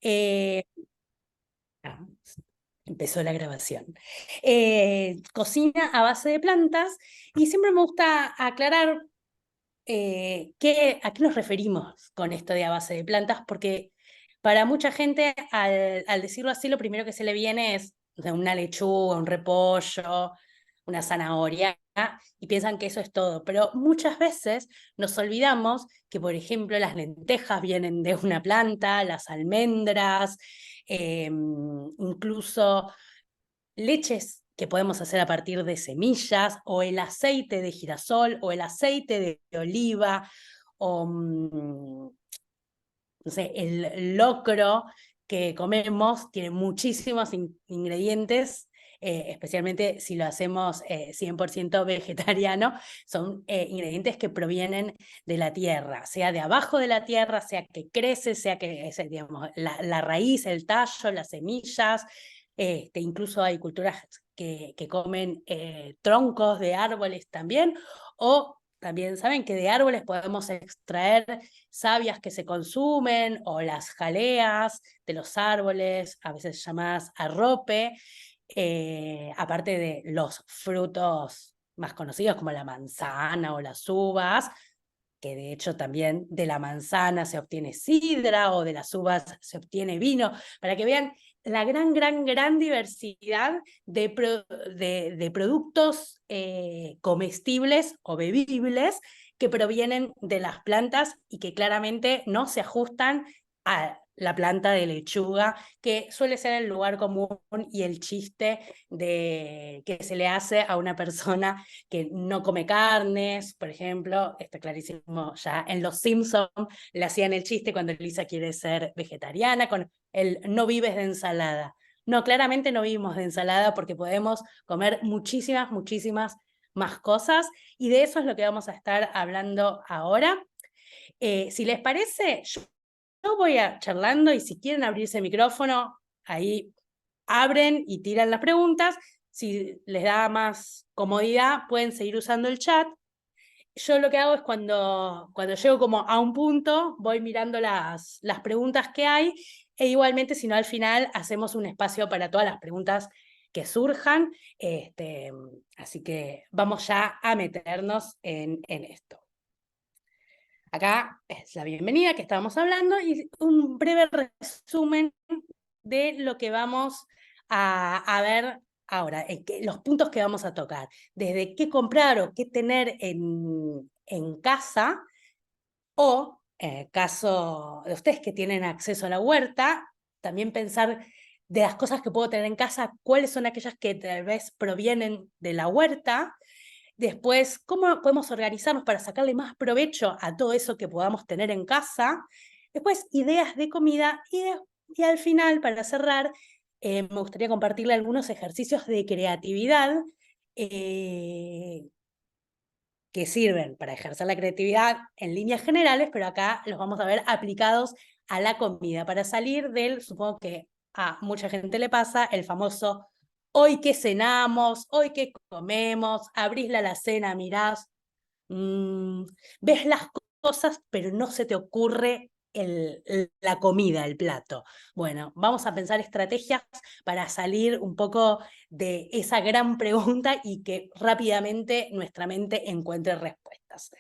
Eh, ah, Empezó la grabación. Cocina a base de plantas y siempre me gusta aclarar a qué nos referimos con esto de a base de plantas, porque para mucha gente al decirlo así lo primero que se le viene es una lechuga, un repollo, una zanahoria, y piensan que eso es todo, pero muchas veces nos olvidamos que, por ejemplo, las lentejas vienen de una planta, las almendras, incluso leches que podemos hacer a partir de semillas, o el aceite de girasol, o el aceite de oliva, o no sé, el locro que comemos tiene muchísimos ingredientes, especialmente si lo hacemos 100% vegetariano, son ingredientes que provienen de la tierra, sea de abajo de la tierra, sea que crece, sea que digamos, la raíz, el tallo, las semillas. Incluso hay culturas que comen troncos de árboles también, o también saben que de árboles podemos extraer sabias que se consumen, o las jaleas de los árboles, a veces llamadas arrope, aparte de los frutos más conocidos como la manzana o las uvas, que de hecho también de la manzana se obtiene sidra, o de las uvas se obtiene vino, para que vean la gran diversidad de productos comestibles o bebibles que provienen de las plantas y que claramente no se ajustan a la planta de lechuga, que suele ser el lugar común y el chiste que se le hace a una persona que no come carnes, por ejemplo. Está clarísimo, ya en Los Simpsons le hacían el chiste cuando Lisa quiere ser vegetariana con el no vives de ensalada. No, claramente no vivimos de ensalada, porque podemos comer muchísimas más cosas, y de eso es lo que vamos a estar hablando ahora. Si les parece, yo voy charlando, y si quieren abrirse el micrófono, ahí abren y tiran las preguntas. Si les da más comodidad, pueden seguir usando el chat. Yo lo que hago es cuando llego como a un punto, voy mirando las preguntas que hay, e igualmente, si no, al final hacemos un espacio para todas las preguntas que surjan. Así que vamos ya a meternos en esto. Acá es la bienvenida que estábamos hablando y un breve resumen de lo que vamos a ver ahora, los puntos que vamos a tocar, desde qué comprar o qué tener en casa, o en el caso de ustedes que tienen acceso a la huerta, también pensar de las cosas que puedo tener en casa, cuáles son aquellas que tal vez provienen de la huerta. Después, ¿cómo podemos organizarnos para sacarle más provecho a todo eso que podamos tener en casa? Después, ideas de comida. Y al final, para cerrar, me gustaría compartirle algunos ejercicios de creatividad que sirven para ejercer la creatividad en líneas generales, pero acá los vamos a ver aplicados a la comida, para salir del, supongo que a mucha gente le pasa, el famoso hoy qué cenamos, hoy qué comemos, abrís la alacena, mirás, ves las cosas, pero no se te ocurre la comida, el plato. Bueno, vamos a pensar estrategias para salir un poco de esa gran pregunta y que rápidamente nuestra mente encuentre respuestas.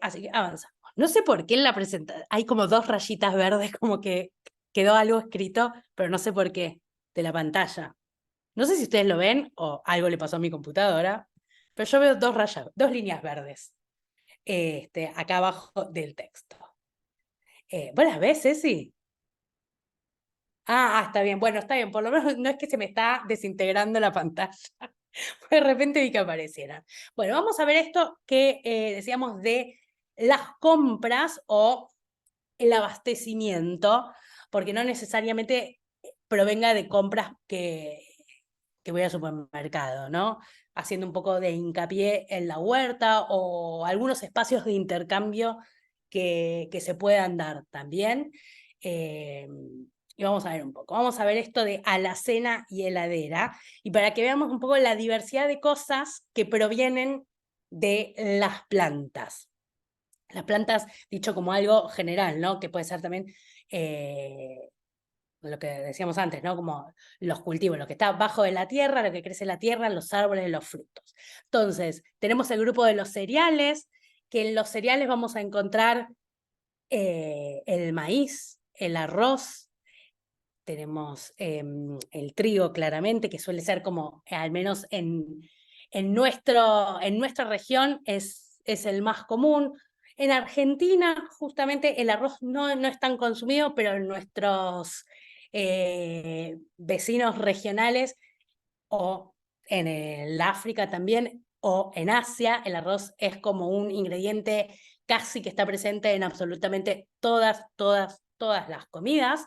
Así que avanzamos. No sé por qué en la presentación hay como dos rayitas verdes, como que quedó algo escrito, pero no sé por qué, de la pantalla. No sé si ustedes lo ven o algo le pasó a mi computadora, pero yo veo dos líneas verdes acá abajo del texto. ¿Vos las ves, Ceci? Está bien. Bueno, está bien. Por lo menos no es que se me está desintegrando la pantalla. De repente vi que aparecieran. Bueno, vamos a ver esto que decíamos de las compras o el abastecimiento, porque no necesariamente provenga de compras que voy al supermercado, ¿no? Haciendo un poco de hincapié en la huerta o algunos espacios de intercambio que se puedan dar también. Eh, y vamos a ver un poco. Vamos a ver esto de alacena y heladera, y para que veamos un poco la diversidad de cosas que provienen de las plantas. Las plantas, dicho como algo general, ¿no? Que puede ser también lo que decíamos antes, ¿no? Como los cultivos, lo que está bajo de la tierra, lo que crece en la tierra, los árboles, los frutos. Entonces, tenemos el grupo de los cereales, que en los cereales vamos a encontrar el maíz, el arroz, tenemos el trigo claramente, que suele ser como, al menos en nuestra región, es el más común. En Argentina, justamente, el arroz no es tan consumido, pero en nuestros vecinos regionales o en el África también, o en Asia, el arroz es como un ingrediente casi que está presente en absolutamente todas las comidas.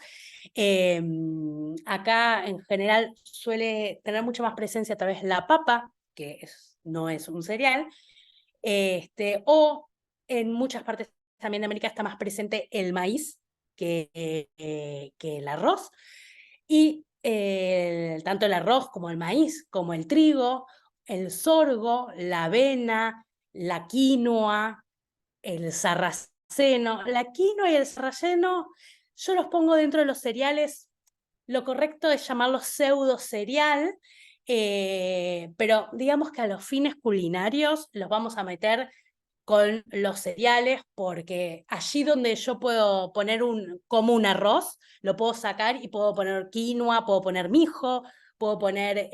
Acá en general suele tener mucha más presencia a través de la papa, que no es un cereal, o en muchas partes también de América está más presente el maíz que el arroz. Y tanto el arroz como el maíz, como el trigo, el sorgo, la avena, la quinoa, el sarraceno. La quinoa y el sarraceno yo los pongo dentro de los cereales. Lo correcto es llamarlos pseudo cereal, pero digamos que a los fines culinarios los vamos a meter con los cereales, porque allí donde yo puedo poner como un arroz, lo puedo sacar y puedo poner quinoa, puedo poner mijo, puedo poner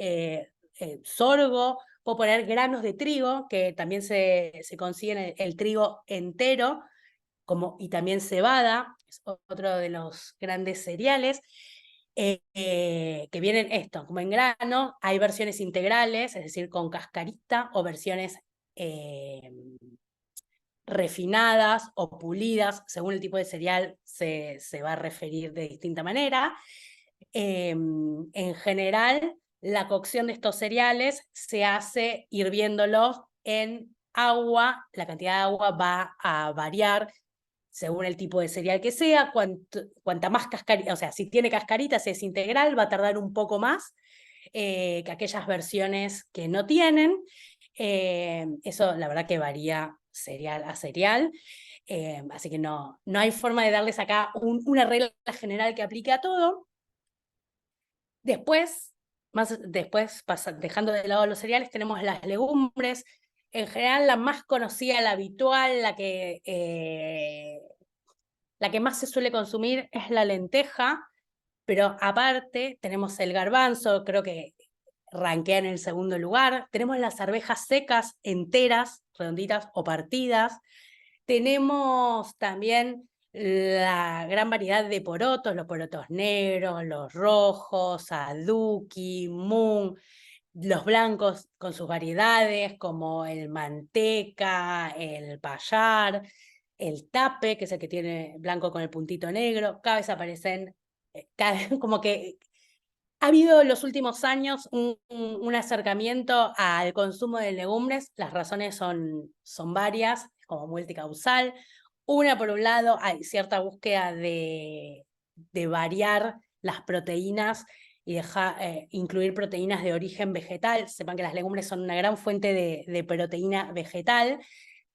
sorgo, puedo poner granos de trigo, que también se consiguen el trigo entero, y también cebada, es otro de los grandes cereales. Que vienen esto, como en grano, hay versiones integrales, es decir, con cascarita, o versiones refinadas o pulidas, según el tipo de cereal se va a referir de distinta manera. En general, la cocción de estos cereales se hace hirviéndolos en agua. La cantidad de agua va a variar según el tipo de cereal que sea. Cuanta más cascarita, o sea, si tiene cascarita, si es integral, va a tardar un poco más que aquellas versiones que no tienen. Eso la verdad que varía cereal a cereal, así que no hay forma de darles acá una regla general que aplique a todo. Después, dejando de lado los cereales, tenemos las legumbres. En general, la más conocida, la habitual, la que más se suele consumir es la lenteja, pero aparte tenemos el garbanzo, creo que rankea en el segundo lugar. Tenemos las arvejas secas, enteras, redonditas o partidas. Tenemos también la gran variedad de porotos, los porotos negros, los rojos, aduki, mung, los blancos con sus variedades, como el manteca, el payar, el tape, que es el que tiene blanco con el puntito negro. Cada vez aparecen, como que ha habido en los últimos años un acercamiento al consumo de legumbres. Las razones son varias, como multicausal. Una, por un lado, hay cierta búsqueda de variar las proteínas y incluir proteínas de origen vegetal. Sepan que las legumbres son una gran fuente de proteína vegetal.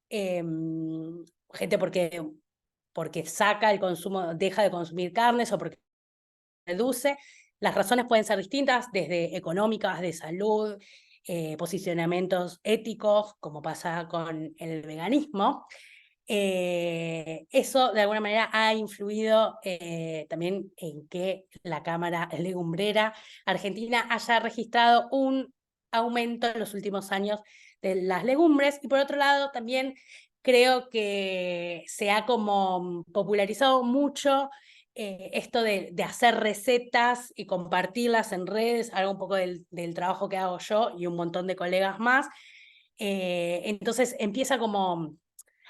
Gente porque saca el consumo, deja de consumir carnes, o porque reduce. Las razones pueden ser distintas, desde económicas, de salud, posicionamientos éticos, como pasa con el veganismo. Eso de alguna manera ha influido también en que la Cámara Legumbrera Argentina haya registrado un aumento en los últimos años de las legumbres. Y por otro lado, también creo que se ha como popularizado mucho esto de hacer recetas y compartirlas en redes, algo un poco del trabajo que hago yo y un montón de colegas más. Entonces empieza como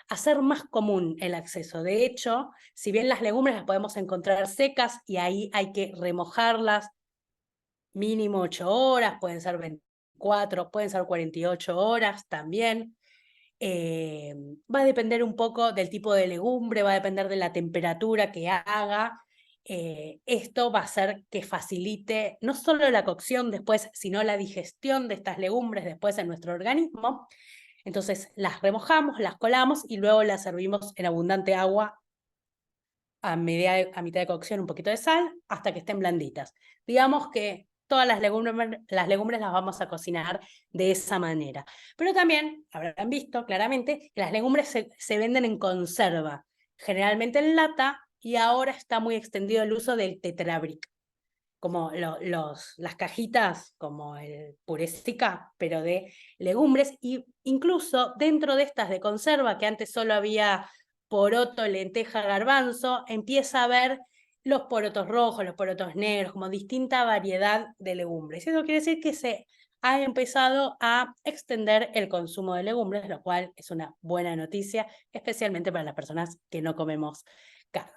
a ser más común el acceso. De hecho, si bien las legumbres las podemos encontrar secas y ahí hay que remojarlas mínimo 8 horas, pueden ser 24, pueden ser 48 horas también. Va a depender un poco del tipo de legumbre, va a depender de la temperatura que haga. Esto va a hacer que facilite no solo la cocción después, sino la digestión de estas legumbres después en nuestro organismo. Entonces las remojamos, las colamos y luego las servimos en abundante agua a mitad de cocción un poquito de sal hasta que estén blanditas. Digamos que todas las legumbres las vamos a cocinar de esa manera. Pero también habrán visto claramente que las legumbres se venden en conserva, generalmente en lata, y ahora está muy extendido el uso del tetrabric, como las cajitas, como el Purestica, pero de legumbres, y incluso dentro de estas de conserva, que antes solo había poroto, lenteja, garbanzo, empieza a haber los porotos rojos, los porotos negros, como distinta variedad de legumbres. Eso quiere decir que se ha empezado a extender el consumo de legumbres, lo cual es una buena noticia, especialmente para las personas que no comemos carnes.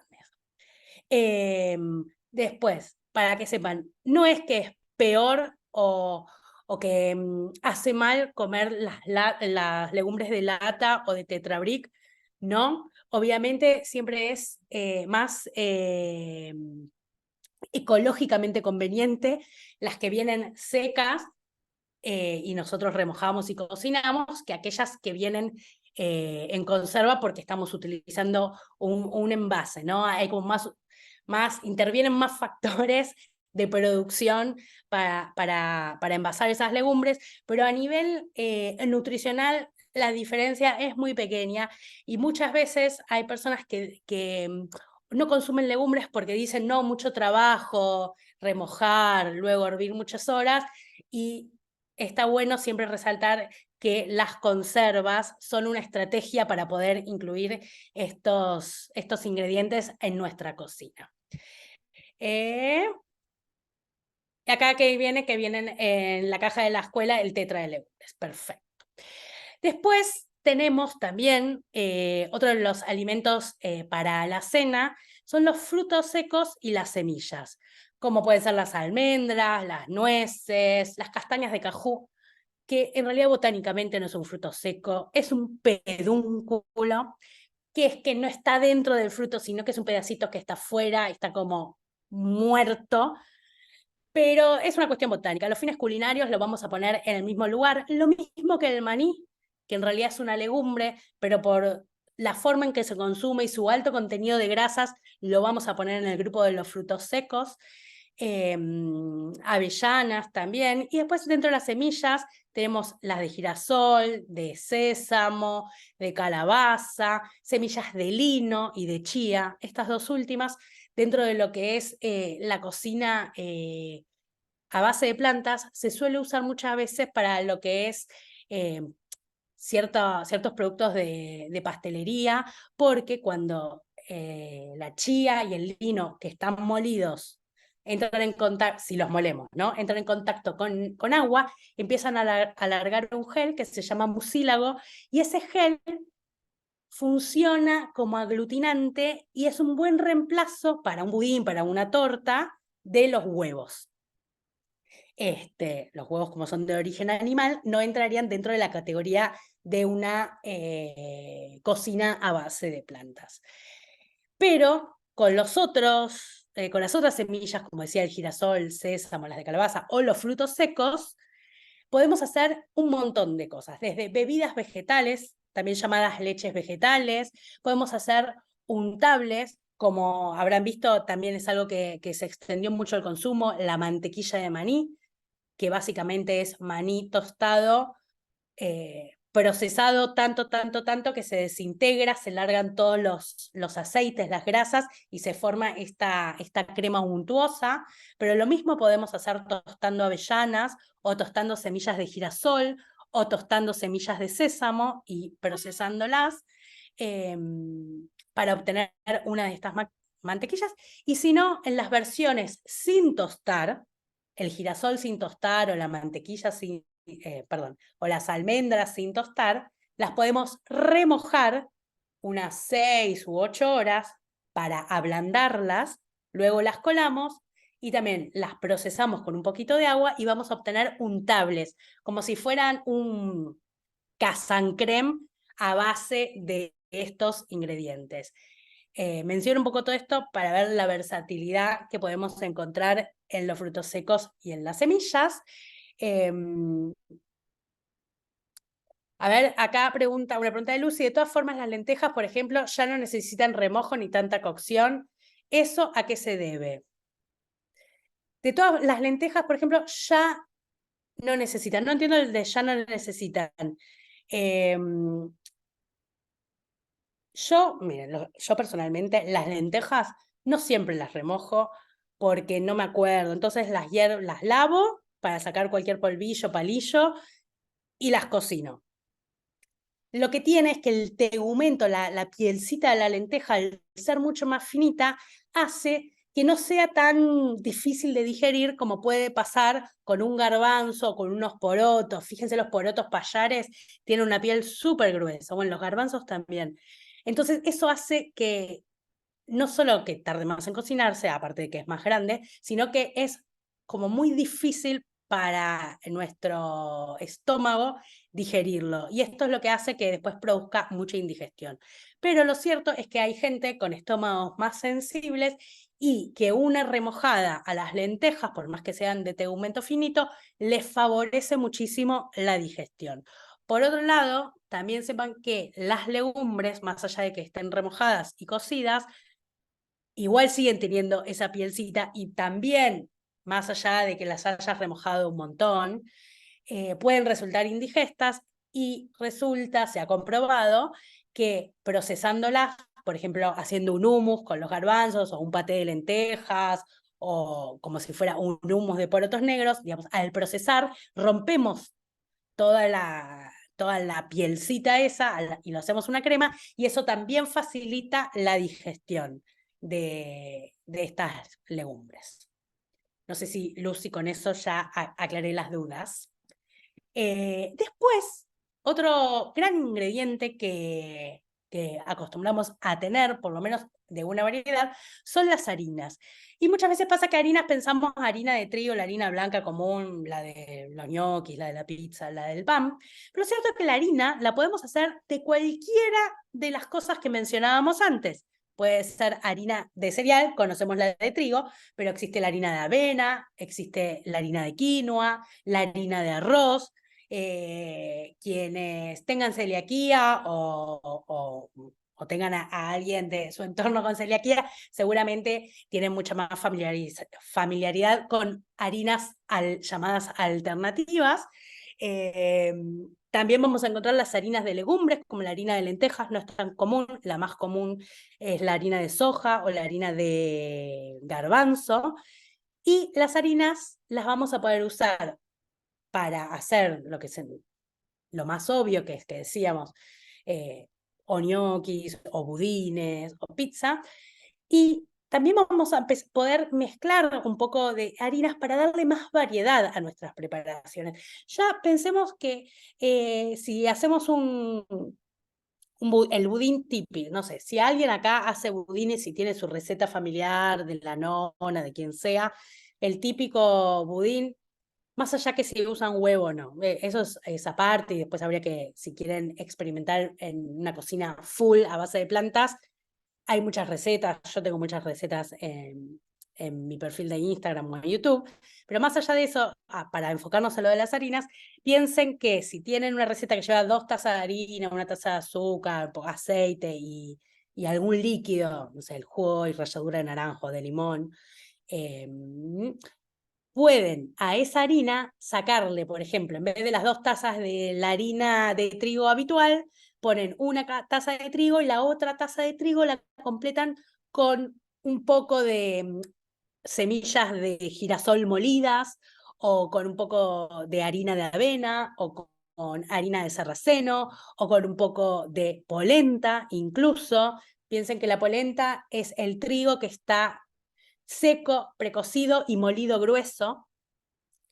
Después, para que sepan, no es que es peor o que hace mal comer las legumbres de lata o de tetrabric, no. Obviamente siempre es más ecológicamente conveniente las que vienen secas y nosotros remojamos y cocinamos, que aquellas que vienen en conserva porque estamos utilizando un envase, ¿no? Hay como intervienen más factores de producción para envasar esas legumbres, pero a nivel nutricional la diferencia es muy pequeña y muchas veces hay personas que no consumen legumbres porque dicen, no, mucho trabajo, remojar, luego hervir muchas horas, y está bueno siempre resaltar que las conservas son una estrategia para poder incluir estos ingredientes en nuestra cocina. Acá que vienen en la caja de la escuela el tetra de legumbres. Perfecto. Después tenemos también otro de los alimentos para la cena, son los frutos secos y las semillas, como pueden ser las almendras, las nueces, las castañas de cajú, que en realidad botánicamente no es un fruto seco, es un pedúnculo, que es que no está dentro del fruto, sino que es un pedacito que está fuera, está como muerto, pero es una cuestión botánica. Los fines culinarios lo vamos a poner en el mismo lugar, lo mismo que el maní, que en realidad es una legumbre, pero por la forma en que se consume y su alto contenido de grasas, lo vamos a poner en el grupo de los frutos secos. Avellanas también, y después dentro de las semillas tenemos las de girasol, de sésamo, de calabaza, semillas de lino y de chía, estas dos últimas dentro de lo que es la cocina a base de plantas, se suele usar muchas veces para lo que es ciertos productos de pastelería, porque cuando la chía y el lino que están molidos entran en contacto, si los molemos, ¿no? Entran en contacto con agua, empiezan a alargar un gel que se llama mucílago, y ese gel funciona como aglutinante y es un buen reemplazo para un budín, para una torta, de los huevos. Los huevos, como son de origen animal, no entrarían dentro de la categoría de una cocina a base de plantas. Pero con las otras semillas, como decía el girasol, sésamo, las de calabaza o los frutos secos, podemos hacer un montón de cosas, desde bebidas vegetales, también llamadas leches vegetales, podemos hacer untables, como habrán visto, también es algo que se extendió mucho el consumo, la mantequilla de maní, que básicamente es maní tostado, procesado tanto que se desintegra, se largan todos los aceites, las grasas, y se forma esta crema untuosa. Pero lo mismo podemos hacer tostando avellanas, o tostando semillas de girasol, o tostando semillas de sésamo y procesándolas para obtener una de estas mantequillas. Y si no, en las versiones sin tostar, el girasol sin tostar o la mantequilla o las almendras sin tostar, las podemos remojar unas 6 u 8 horas para ablandarlas, luego las colamos y también las procesamos con un poquito de agua y vamos a obtener untables, como si fueran un casancrem a base de estos ingredientes. Menciono un poco todo esto para ver la versatilidad que podemos encontrar en los frutos secos y en las semillas. A ver, acá una pregunta de Lucy. De todas formas, las lentejas, por ejemplo, ya no necesitan remojo ni tanta cocción. ¿Eso a qué se debe? De todas las lentejas, por ejemplo, ya no necesitan. No entiendo el de ya no necesitan. Miren, yo personalmente las lentejas no siempre las remojo porque no me acuerdo. Entonces las lavo para sacar cualquier polvillo, palillo y las cocino. Lo que tiene es que el tegumento, la pielcita de la lenteja, al ser mucho más finita, hace que no sea tan difícil de digerir como puede pasar con un garbanzo o con unos porotos. Fíjense, los porotos payares tienen una piel súper gruesa, bueno, los garbanzos también. Entonces, eso hace que no solo que tarde más en cocinarse, aparte de que es más grande, sino que es como muy difícil para nuestro estómago digerirlo. Y esto es lo que hace que después produzca mucha indigestión. Pero lo cierto es que hay gente con estómagos más sensibles y que una remojada a las lentejas, por más que sean de tegumento finito, les favorece muchísimo la digestión. Por otro lado, también sepan que las legumbres, más allá de que estén remojadas y cocidas, igual siguen teniendo esa pielcita y también, más allá de que las hayas remojado un montón, pueden resultar indigestas y se ha comprobado que procesándolas, por ejemplo, haciendo un hummus con los garbanzos o un paté de lentejas o como si fuera un hummus de porotos negros, digamos, al procesar rompemos toda la pielcita esa y lo hacemos una crema y eso también facilita la digestión de estas legumbres. No sé si, Lucy, con eso ya aclaré las dudas. Después, otro gran ingrediente que acostumbramos a tener, por lo menos de una variedad, son las harinas. Y muchas veces pasa que harinas pensamos harina de trigo, la harina blanca común, la de los ñoquis, la de la pizza, la del pan. Pero lo cierto es que la harina la podemos hacer de cualquiera de las cosas que mencionábamos antes. Puede ser harina de cereal, conocemos la de trigo, pero existe la harina de avena, existe la harina de quinoa, la harina de arroz. Quienes tengan celiaquía o tengan a alguien de su entorno con celiaquía, seguramente tienen mucha más familiaridad con harinas llamadas alternativas. Eh, También vamos a encontrar las harinas de legumbres, como la harina de lentejas, no es tan común. La más común es la harina de soja o la harina de garbanzo. Y las harinas las vamos a poder usar para hacer lo más obvio, que es que decíamos, o ñoquis, o budines, o pizza, y también vamos a poder mezclar un poco de harinas para darle más variedad a nuestras preparaciones. Ya pensemos que si hacemos el budín típico, no sé, si alguien acá hace budines y tiene su receta familiar de la nona, de quien sea, el típico budín, más allá que si usan huevo o no, eso es aparte y después habría que, si quieren experimentar en una cocina full a base de plantas, hay muchas recetas, yo tengo muchas recetas en mi perfil de Instagram o en YouTube, pero más allá de eso, para enfocarnos en lo de las harinas, piensen que si tienen una receta que lleva 2 tazas de harina, 1 taza de azúcar, aceite y algún líquido, no sé, el jugo y ralladura de naranjo, de limón, eh, pueden a esa harina sacarle, por ejemplo, en vez de las 2 tazas de la harina de trigo habitual, ponen una taza de trigo y la otra taza de trigo la completan con un poco de semillas de girasol molidas o con un poco de harina de avena o con harina de sarraceno o con un poco de polenta incluso. Piensen que la polenta es el trigo que está seco, precocido y molido grueso.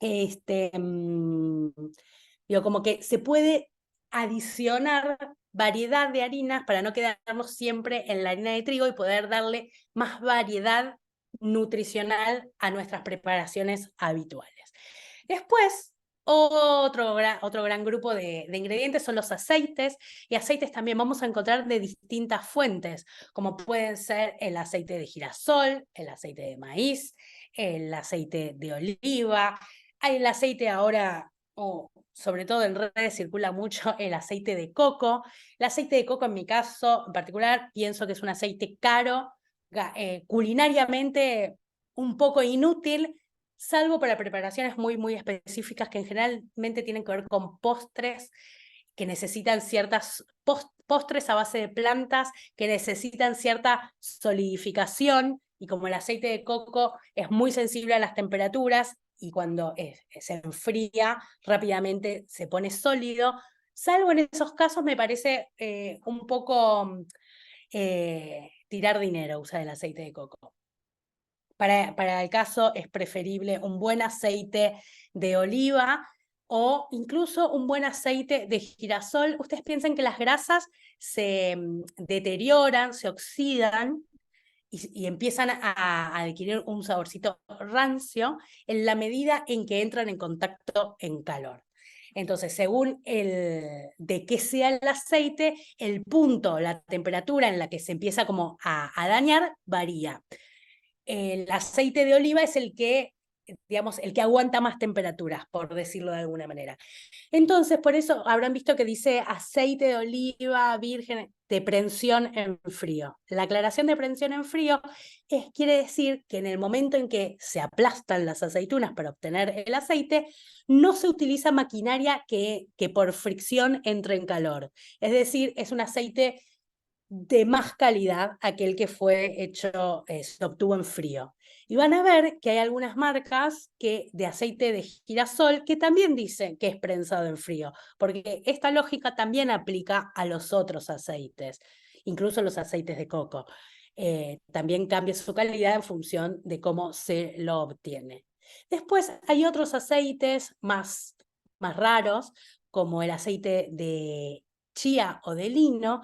Digo, como que se puede adicionar variedad de harinas para no quedarnos siempre en la harina de trigo y poder darle más variedad nutricional a nuestras preparaciones habituales. Después, otro gran grupo de ingredientes son los aceites, y aceites también vamos a encontrar de distintas fuentes, como pueden ser el aceite de girasol, el aceite de maíz, el aceite de oliva, hay el aceite ahora, sobre todo en redes circula mucho el aceite de coco. El aceite de coco en mi caso en particular pienso que es un aceite caro culinariamente un poco inútil, salvo para preparaciones muy, muy específicas que generalmente tienen que ver con postres que necesitan ciertas postres a base de plantas que necesitan cierta solidificación, y como el aceite de coco es muy sensible a las temperaturas y cuando se enfría rápidamente se pone sólido, salvo en esos casos me parece un poco tirar dinero usar el aceite de coco. Para el caso es preferible un buen aceite de oliva o incluso un buen aceite de girasol. Ustedes piensan que las grasas se deterioran, se oxidan y empiezan a adquirir un saborcito rancio en la medida en que entran en contacto en calor. Entonces, según de qué sea el aceite, el punto, la temperatura en la que se empieza como a dañar varía. El aceite de oliva es el que, digamos, el que aguanta más temperaturas, por decirlo de alguna manera. Entonces, por eso habrán visto que dice aceite de oliva virgen de prensión en frío. La aclaración de prensión en frío quiere decir que en el momento en que se aplastan las aceitunas para obtener el aceite, no se utiliza maquinaria que por fricción entre en calor. Es decir, es un aceite de más calidad aquel que fue hecho, se obtuvo en frío. Y van a ver que hay algunas marcas de aceite de girasol que también dicen que es prensado en frío, porque esta lógica también aplica a los otros aceites, incluso los aceites de coco. También cambia su calidad en función de cómo se lo obtiene. Después hay otros aceites más raros, como el aceite de chía o de lino,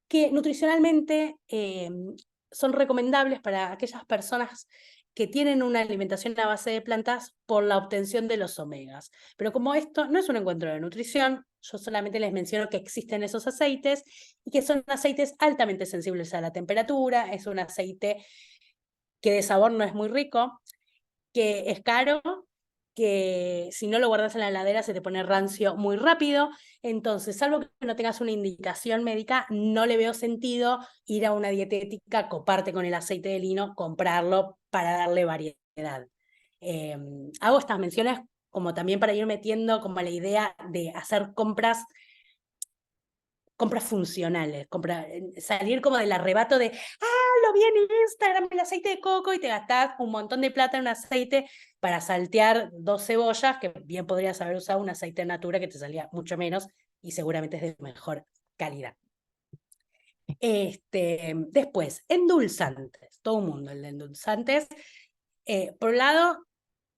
que nutricionalmente son recomendables para aquellas personas que tienen una alimentación a base de plantas por la obtención de los omegas. Pero como esto no es un encuentro de nutrición, yo solamente les menciono que existen esos aceites y que son aceites altamente sensibles a la temperatura, es un aceite que de sabor no es muy rico, que es caro, que si no lo guardas en la heladera se te pone rancio muy rápido. Entonces, salvo que no tengas una indicación médica, no le veo sentido ir a una dietética, coparte con el aceite de lino, comprarlo para darle variedad. Hago estas menciones como también para ir metiendo como la idea de hacer compras funcionales, salir como del arrebato de, lo vi en Instagram, el aceite de coco, y te gastás un montón de plata en un aceite para saltear 2 cebollas, que bien podrías haber usado un aceite de natura que te salía mucho menos y seguramente es de mejor calidad. Después, endulzantes, todo un mundo el de endulzantes. Por un lado,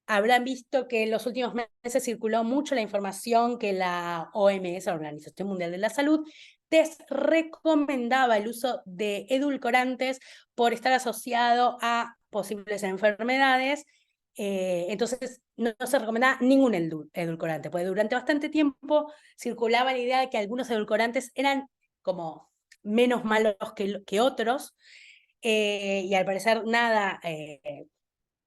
habrán visto que en los últimos meses circuló mucho la información que la OMS, la Organización Mundial de la Salud, desrecomendaba el uso de edulcorantes por estar asociado a posibles enfermedades. Entonces, no se recomendaba ningún edulcorante, porque durante bastante tiempo circulaba la idea de que algunos edulcorantes eran como menos malos que otros, y al parecer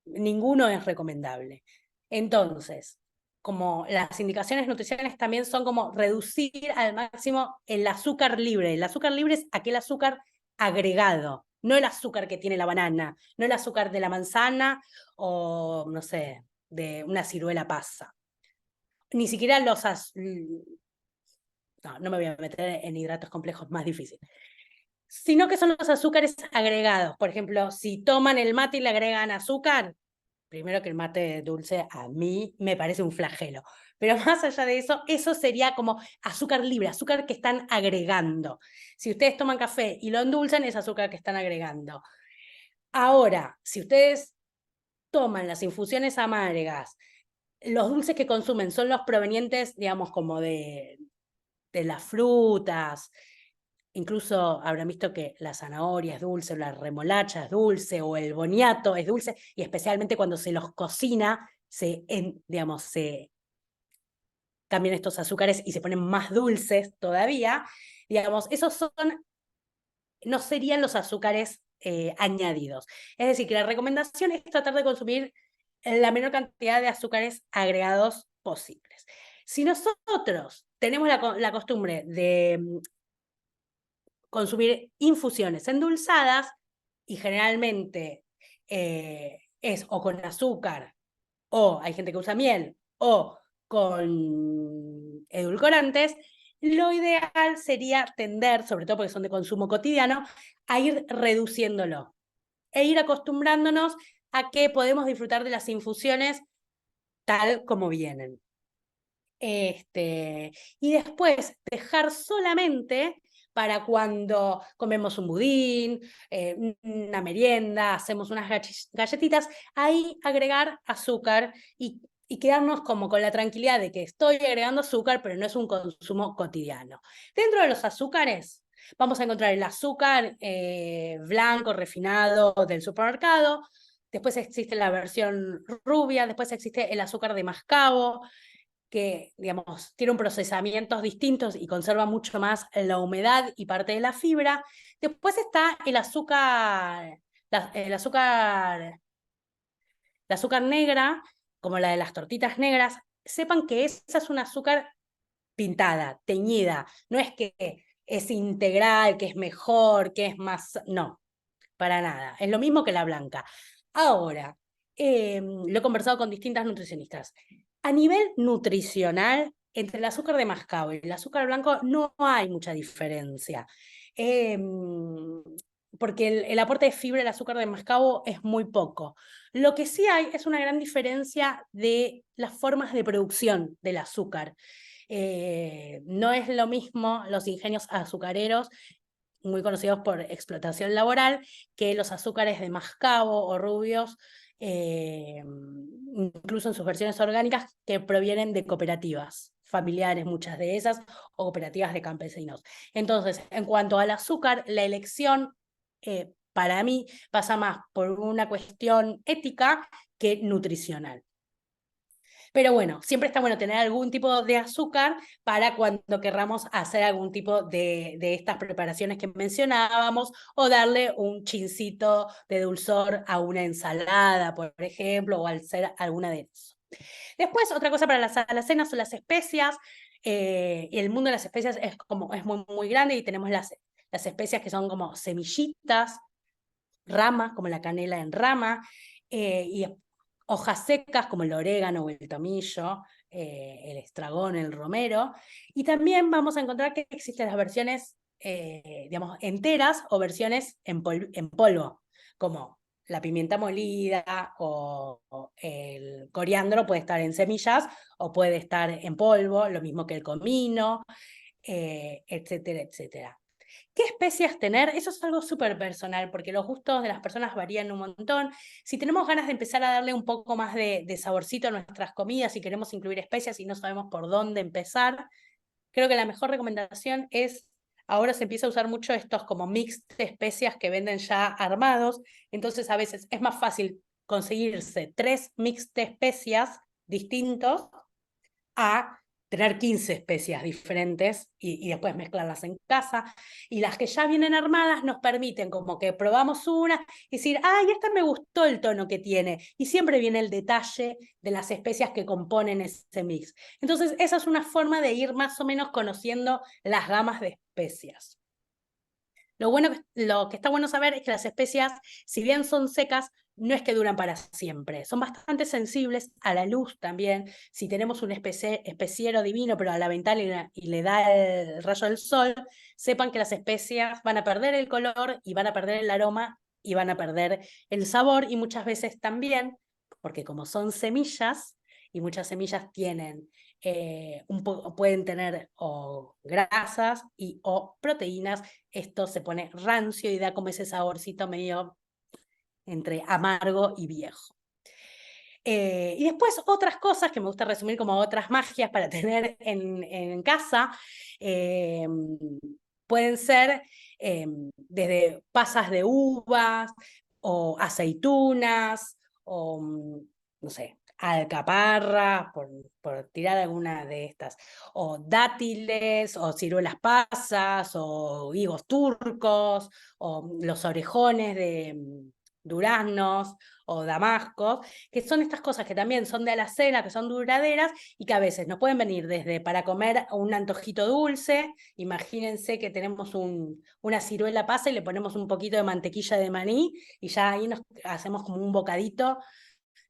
ninguno es recomendable. Entonces, como las indicaciones nutricionales también son como reducir al máximo el azúcar libre. El azúcar libre es aquel azúcar agregado, no el azúcar que tiene la banana, no el azúcar de la manzana o, no sé, de una ciruela pasa. Ni siquiera no me voy a meter en hidratos complejos, más difícil. Sino que son los azúcares agregados. Por ejemplo, si toman el mate y le agregan azúcar, primero que el mate dulce a mí me parece un flagelo, pero más allá de eso, eso sería como azúcar libre, azúcar que están agregando. Si ustedes toman café y lo endulzan, es azúcar que están agregando. Ahora, si ustedes toman las infusiones amargas, los dulces que consumen son los provenientes, digamos, como de las frutas. Incluso habrán visto que la zanahoria es dulce, o la remolacha es dulce, o el boniato es dulce, y especialmente cuando se los cocina, digamos, se cambian estos azúcares y se ponen más dulces todavía. Digamos, no serían los azúcares añadidos. Es decir, que la recomendación es tratar de consumir la menor cantidad de azúcares agregados posibles. Si nosotros tenemos la costumbre de consumir infusiones endulzadas, y generalmente es o con azúcar, o hay gente que usa miel, o con edulcorantes, lo ideal sería tender, sobre todo porque son de consumo cotidiano, a ir reduciéndolo e ir acostumbrándonos a que podemos disfrutar de las infusiones tal como vienen. Y después dejar solamente para cuando comemos un budín, una merienda, hacemos unas galletitas, ahí agregar azúcar y quedarnos como con la tranquilidad de que estoy agregando azúcar, pero no es un consumo cotidiano. Dentro de los azúcares vamos a encontrar el azúcar blanco, refinado del supermercado, después existe la versión rubia, después existe el azúcar de mascabo, que, digamos, tiene un procesamientos distintos y conserva mucho más la humedad y parte de la fibra. Después está el azúcar, la azúcar negra, como la de las tortitas negras. Sepan que esa es un azúcar pintada, teñida. No es que es integral, que es mejor, que es más... No, para nada. Es lo mismo que la blanca. Ahora, lo he conversado con distintas nutricionistas. A nivel nutricional, entre el azúcar de mascabo y el azúcar blanco no hay mucha diferencia. Eh, porque el aporte de fibra del azúcar de mascabo es muy poco. Lo que sí hay es una gran diferencia de las formas de producción del azúcar. No es lo mismo los ingenios azucareros, muy conocidos por explotación laboral, que los azúcares de mascabo o rubios, incluso en sus versiones orgánicas, que provienen de cooperativas familiares, muchas de esas, o cooperativas de campesinos. Entonces, en cuanto al azúcar, la elección para mí pasa más por una cuestión ética que nutricional. Pero bueno, siempre está bueno tener algún tipo de azúcar para cuando querramos hacer algún tipo de estas preparaciones que mencionábamos, o darle un chincito de dulzor a una ensalada, por ejemplo, o al ser alguna de eso. Después, otra cosa para las alacenas son las especias. Y el mundo de las especias es muy, muy grande, y tenemos las especias que son como semillitas, ramas, como la canela en rama, y hojas secas como el orégano o el tomillo, el estragón, el romero. Y también vamos a encontrar que existen las versiones, digamos, enteras, o versiones en polvo, como la pimienta molida o el coriandro puede estar en semillas o puede estar en polvo, lo mismo que el comino, etcétera, etcétera. ¿Qué especias tener? Eso es algo súper personal, porque los gustos de las personas varían un montón. Si tenemos ganas de empezar a darle un poco más de saborcito a nuestras comidas y queremos incluir especias y no sabemos por dónde empezar, creo que la mejor recomendación es, ahora se empieza a usar mucho estos como mix de especias que venden ya armados, entonces a veces es más fácil conseguirse 3 mix de especias distintos a tener 15 especias diferentes y después mezclarlas en casa. Y las que ya vienen armadas nos permiten como que probamos una y decir, ay, esta me gustó el tono que tiene. Y siempre viene el detalle de las especias que componen ese mix. Entonces, esa es una forma de ir más o menos conociendo las gamas de especias. Lo que está bueno saber es que las especias, si bien son secas, no es que duran para siempre. Son bastante sensibles a la luz también. Si tenemos un especiero divino, pero a la ventana y le da el rayo del sol, sepan que las especias van a perder el color y van a perder el aroma y van a perder el sabor, y muchas veces también, porque como son semillas, y muchas semillas tienen pueden tener o grasas o proteínas, esto se pone rancio y da como ese saborcito medio entre amargo y viejo. Y después otras cosas que me gusta resumir como otras magias para tener en casa, pueden ser desde pasas de uvas o aceitunas o, no sé, alcaparras, por tirar alguna de estas, o dátiles, o ciruelas pasas, o higos turcos, o los orejones duraznos o damascos, que son estas cosas que también son de alacena, que son duraderas y que a veces nos pueden venir desde para comer un antojito dulce. Imagínense que tenemos una ciruela pasa y le ponemos un poquito de mantequilla de maní y ya ahí nos hacemos como un bocadito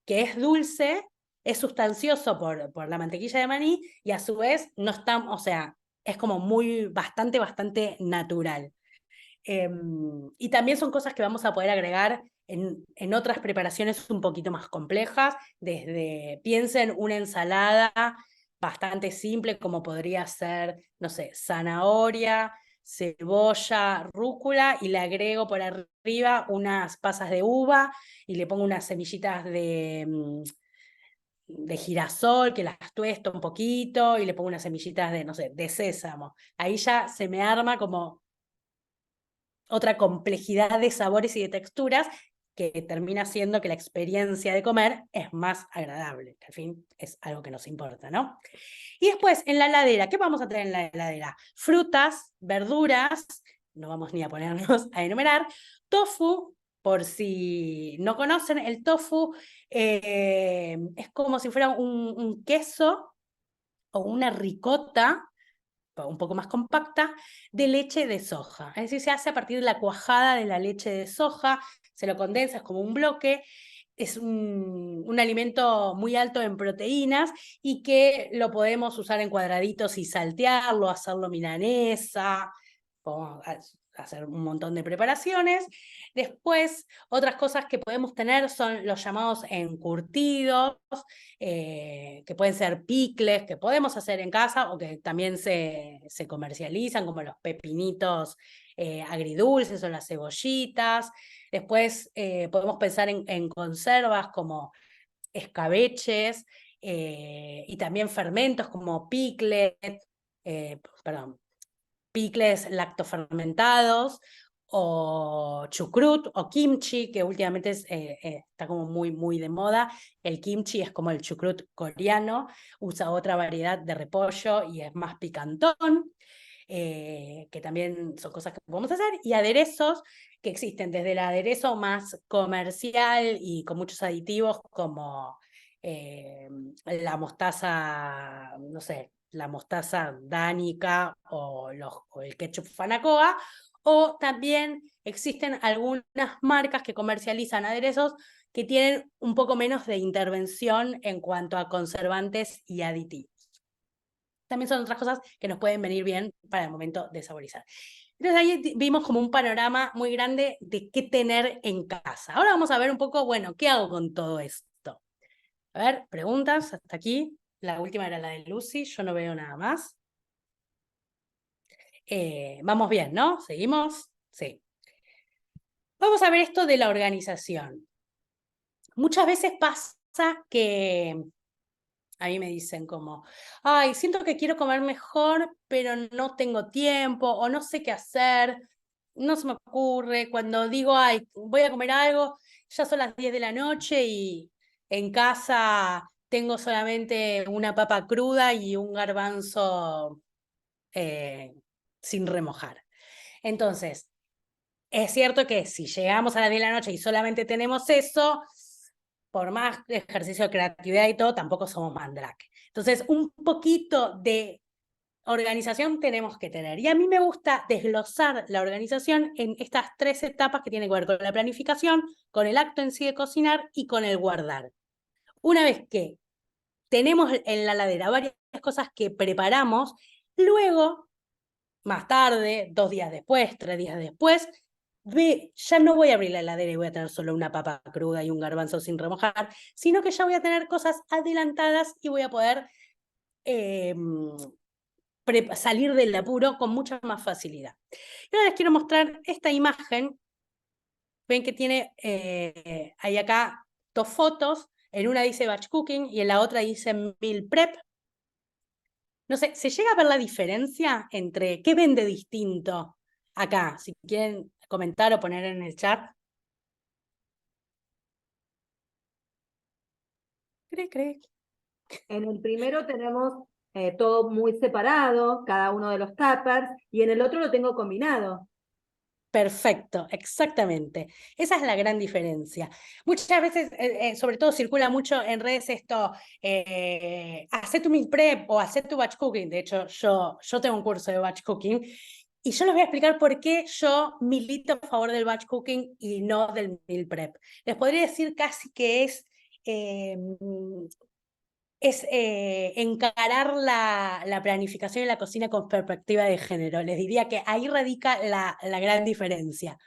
que es dulce, es sustancioso por la mantequilla de maní y a su vez no está, o sea, es como bastante natural. Y también son cosas que vamos a poder agregar en otras preparaciones un poquito más complejas, piensen una ensalada bastante simple como podría ser, no sé, zanahoria, cebolla, rúcula y le agrego por arriba unas pasas de uva y le pongo unas semillitas de girasol que las tuesto un poquito y le pongo unas semillitas de, no sé, de sésamo. Ahí ya se me arma como otra complejidad de sabores y de texturas que termina siendo que la experiencia de comer es más agradable, que al fin es algo que nos importa, ¿no? Y después, en la heladera, ¿qué vamos a tener en la heladera? Frutas, verduras, no vamos ni a ponernos a enumerar, tofu, por si no conocen, el tofu es como si fuera un queso o una ricota un poco más compacta, de leche de soja. Es decir, se hace a partir de la cuajada de la leche de soja, se lo condensa, es como un bloque, es un alimento muy alto en proteínas y que lo podemos usar en cuadraditos y saltearlo, hacerlo milanesa, podemos hacer un montón de preparaciones. Después, otras cosas que podemos tener son los llamados encurtidos, que pueden ser picles, que podemos hacer en casa o que también se comercializan, como los pepinitos agridulces o las cebollitas. Después podemos pensar en conservas como escabeches y también fermentos como perdón, picles lactofermentados o chucrut o kimchi, que últimamente está como muy de moda. El kimchi es como el chucrut coreano, usa otra variedad de repollo y es más picantón, que también son cosas que podemos hacer, y aderezos que existen desde el aderezo más comercial y con muchos aditivos como la mostaza, no sé, la mostaza dánica o el ketchup Fanacoa, o también existen algunas marcas que comercializan aderezos que tienen un poco menos de intervención en cuanto a conservantes y aditivos. También son otras cosas que nos pueden venir bien para el momento de saborizar. Entonces ahí vimos como un panorama muy grande de qué tener en casa. Ahora vamos a ver un poco, bueno, ¿qué hago con todo esto? A ver, preguntas hasta aquí. La última era la de Lucy, yo no veo nada más. Vamos bien, ¿no? ¿Seguimos? Sí. Vamos a ver esto de la organización. Muchas veces pasa que a mí me dicen como, ay, siento que quiero comer mejor, pero no tengo tiempo o no sé qué hacer, no se me ocurre. Cuando digo, ay, voy a comer algo, ya son las 10 de la noche y en casa tengo solamente una papa cruda y un garbanzo sin remojar. Entonces, es cierto que si llegamos a las 10 de la noche y solamente tenemos eso, por más ejercicio de creatividad y todo, tampoco somos Mandrake. Entonces, un poquito de organización tenemos que tener. Y a mí me gusta desglosar la organización en estas 3 etapas que tienen que ver con la planificación, con el acto en sí de cocinar y con el guardar. Una vez que tenemos en la heladera varias cosas que preparamos, luego, más tarde, 2 días después, 3 días después, ya no voy a abrir la heladera y voy a tener solo una papa cruda y un garbanzo sin remojar, sino que ya voy a tener cosas adelantadas y voy a poder salir del apuro con mucha más facilidad. Y ahora les quiero mostrar esta imagen. Ven que tiene, hay acá 2 fotos, en una dice batch cooking y en la otra dice meal prep. No sé, ¿se llega a ver la diferencia entre qué vende distinto acá? Si quieren comentar o poner en el chat. Cree. En el primero tenemos todo muy separado, cada uno de los tuppers, y en el otro lo tengo combinado. Perfecto, exactamente. Esa es la gran diferencia. Muchas veces, sobre todo circula mucho en redes esto, hacé tu meal prep o hacé tu batch cooking. De hecho, yo tengo un curso de batch cooking y yo les voy a explicar por qué yo milito a favor del batch cooking y no del meal prep. Les podría decir casi que eh, encarar la planificación y la cocina con perspectiva de género. Les diría que ahí radica la gran diferencia.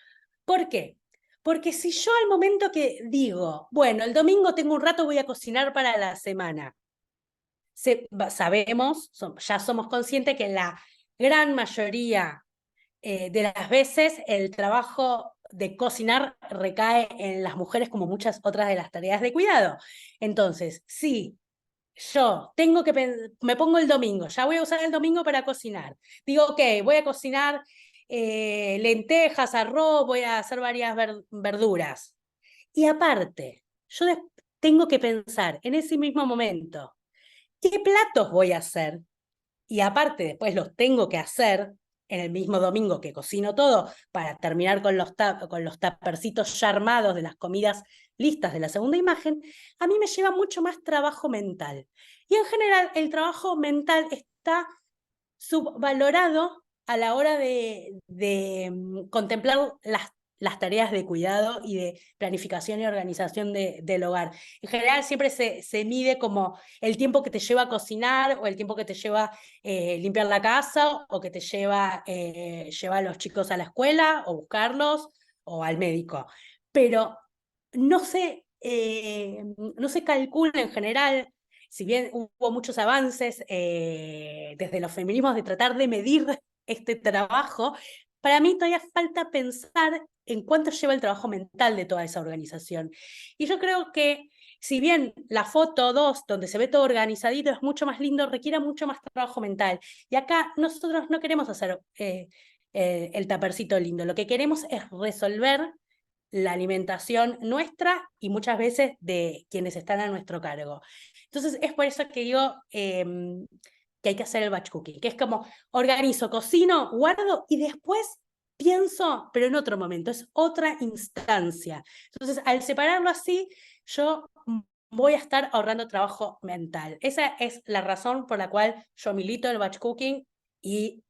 ¿Por qué? Porque si yo al momento que digo, bueno, el domingo tengo un rato, voy a cocinar para la semana, sabemos, ya somos conscientes que la gran mayoría de las veces el trabajo de cocinar recae en las mujeres como muchas otras de las tareas de cuidado. Entonces, sí, yo tengo que, me pongo el domingo, ya voy a usar el domingo para cocinar. Digo, ok, voy a cocinar lentejas, arroz, voy a hacer varias verduras. Y aparte, yo tengo que pensar en ese mismo momento, ¿qué platos voy a hacer? Y aparte, después los tengo que hacer en el mismo domingo que cocino todo para terminar con los tapercitos ya armados de las comidas listas de la segunda imagen, a mí me lleva mucho más trabajo mental. Y en general, el trabajo mental está subvalorado a la hora de contemplar las tareas de cuidado y de planificación y organización del hogar. En general siempre se mide como el tiempo que te lleva a cocinar o el tiempo que te lleva limpiar la casa o que te lleva llevar a los chicos a la escuela o buscarlos o al médico. Pero no se calcula en general, si bien hubo muchos avances desde los feminismos de tratar de medir este trabajo, para mí todavía falta pensar en cuánto lleva el trabajo mental de toda esa organización. Y yo creo que si bien la foto 2, donde se ve todo organizadito, es mucho más lindo, requiere mucho más trabajo mental. Y acá nosotros no queremos hacer el tapercito lindo, lo que queremos es resolver la alimentación nuestra y muchas veces de quienes están a nuestro cargo. Entonces es por eso que digo que hay que hacer el batch cooking, que es como organizo, cocino, guardo y después pienso, pero en otro momento, es otra instancia. Entonces al separarlo así, yo voy a estar ahorrando trabajo mental. Esa es la razón por la cual yo milito el batch cooking y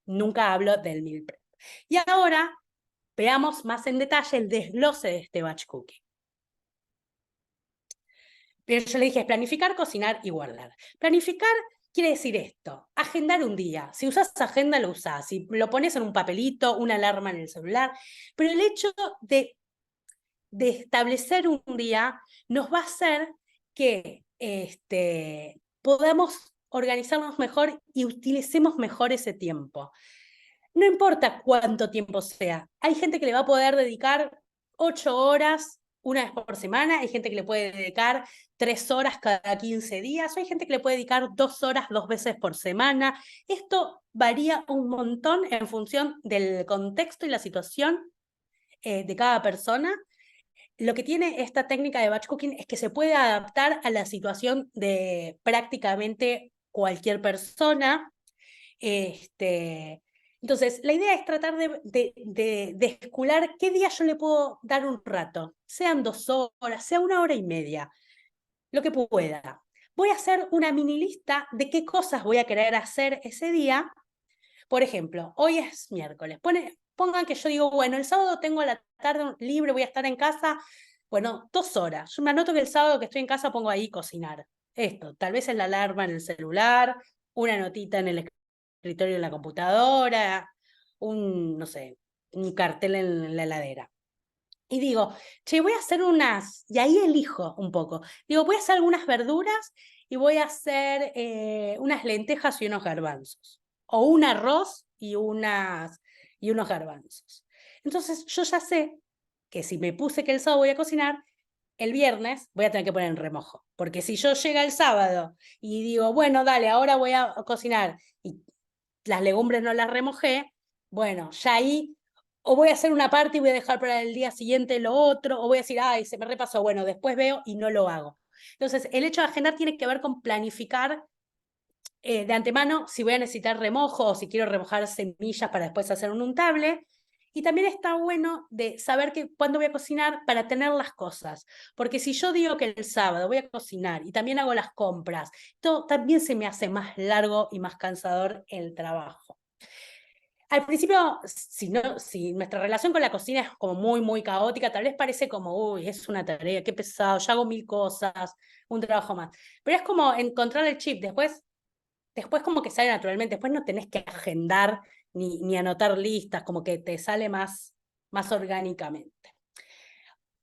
nunca hablo del meal prep. Y ahora veamos más en detalle el desglose de este batch cooking. Pero yo le dije, es planificar, cocinar y guardar. Planificar quiere decir esto, agendar un día. Si usas agenda, lo usás. Si lo pones en un papelito, una alarma en el celular. Pero el hecho de establecer un día nos va a hacer que podamos organizarnos mejor y utilicemos mejor ese tiempo. No importa cuánto tiempo sea. Hay gente que le va a poder dedicar 8 horas una vez por semana, hay gente que le puede dedicar 3 horas cada 15 días, hay gente que le puede dedicar 2 horas 2 veces por semana. Esto varía un montón en función del contexto y la situación de cada persona. Lo que tiene esta técnica de batch cooking es que se puede adaptar a la situación de prácticamente cualquier persona. Entonces, la idea es tratar de escular qué día yo le puedo dar un rato, sean 2 horas, sea 1 hora y media, lo que pueda. Voy a hacer una mini lista de qué cosas voy a querer hacer ese día. Por ejemplo, hoy es miércoles. Pongan que yo digo, bueno, el sábado tengo la tarde libre, voy a estar en casa, bueno, 2 horas. Yo me anoto que el sábado que estoy en casa pongo ahí cocinar. Esto, tal vez es la alarma en el celular, una notita en el escritorio de la computadora, no sé, un cartel en la heladera. Y digo, che, voy a hacer y ahí elijo un poco. Digo, voy a hacer algunas verduras y voy a hacer unas lentejas y unos garbanzos. O un arroz y unos garbanzos. Entonces yo ya sé que si me puse que el sábado voy a cocinar, el viernes voy a tener que poner en remojo. Porque si yo llega el sábado y digo, bueno, dale, ahora voy a cocinar y las legumbres no las remojé, bueno, ya ahí o voy a hacer una parte y voy a dejar para el día siguiente lo otro, o voy a decir, ay, se me repasó, bueno, después veo y no lo hago. Entonces, el hecho de agendar tiene que ver con planificar de antemano si voy a necesitar remojo o si quiero remojar semillas para después hacer un untable. Y también está bueno de saber cuándo voy a cocinar para tener las cosas. Porque si yo digo que el sábado voy a cocinar y también hago las compras, todo también se me hace más largo y más cansador el trabajo. Al principio, si nuestra relación con la cocina es como muy, muy caótica, tal vez parece como, uy, es una tarea, qué pesado, ya hago 1000 cosas, un trabajo más. Pero es como encontrar el chip, después como que sale naturalmente, después no tenés que agendar ni anotar listas, como que te sale más orgánicamente.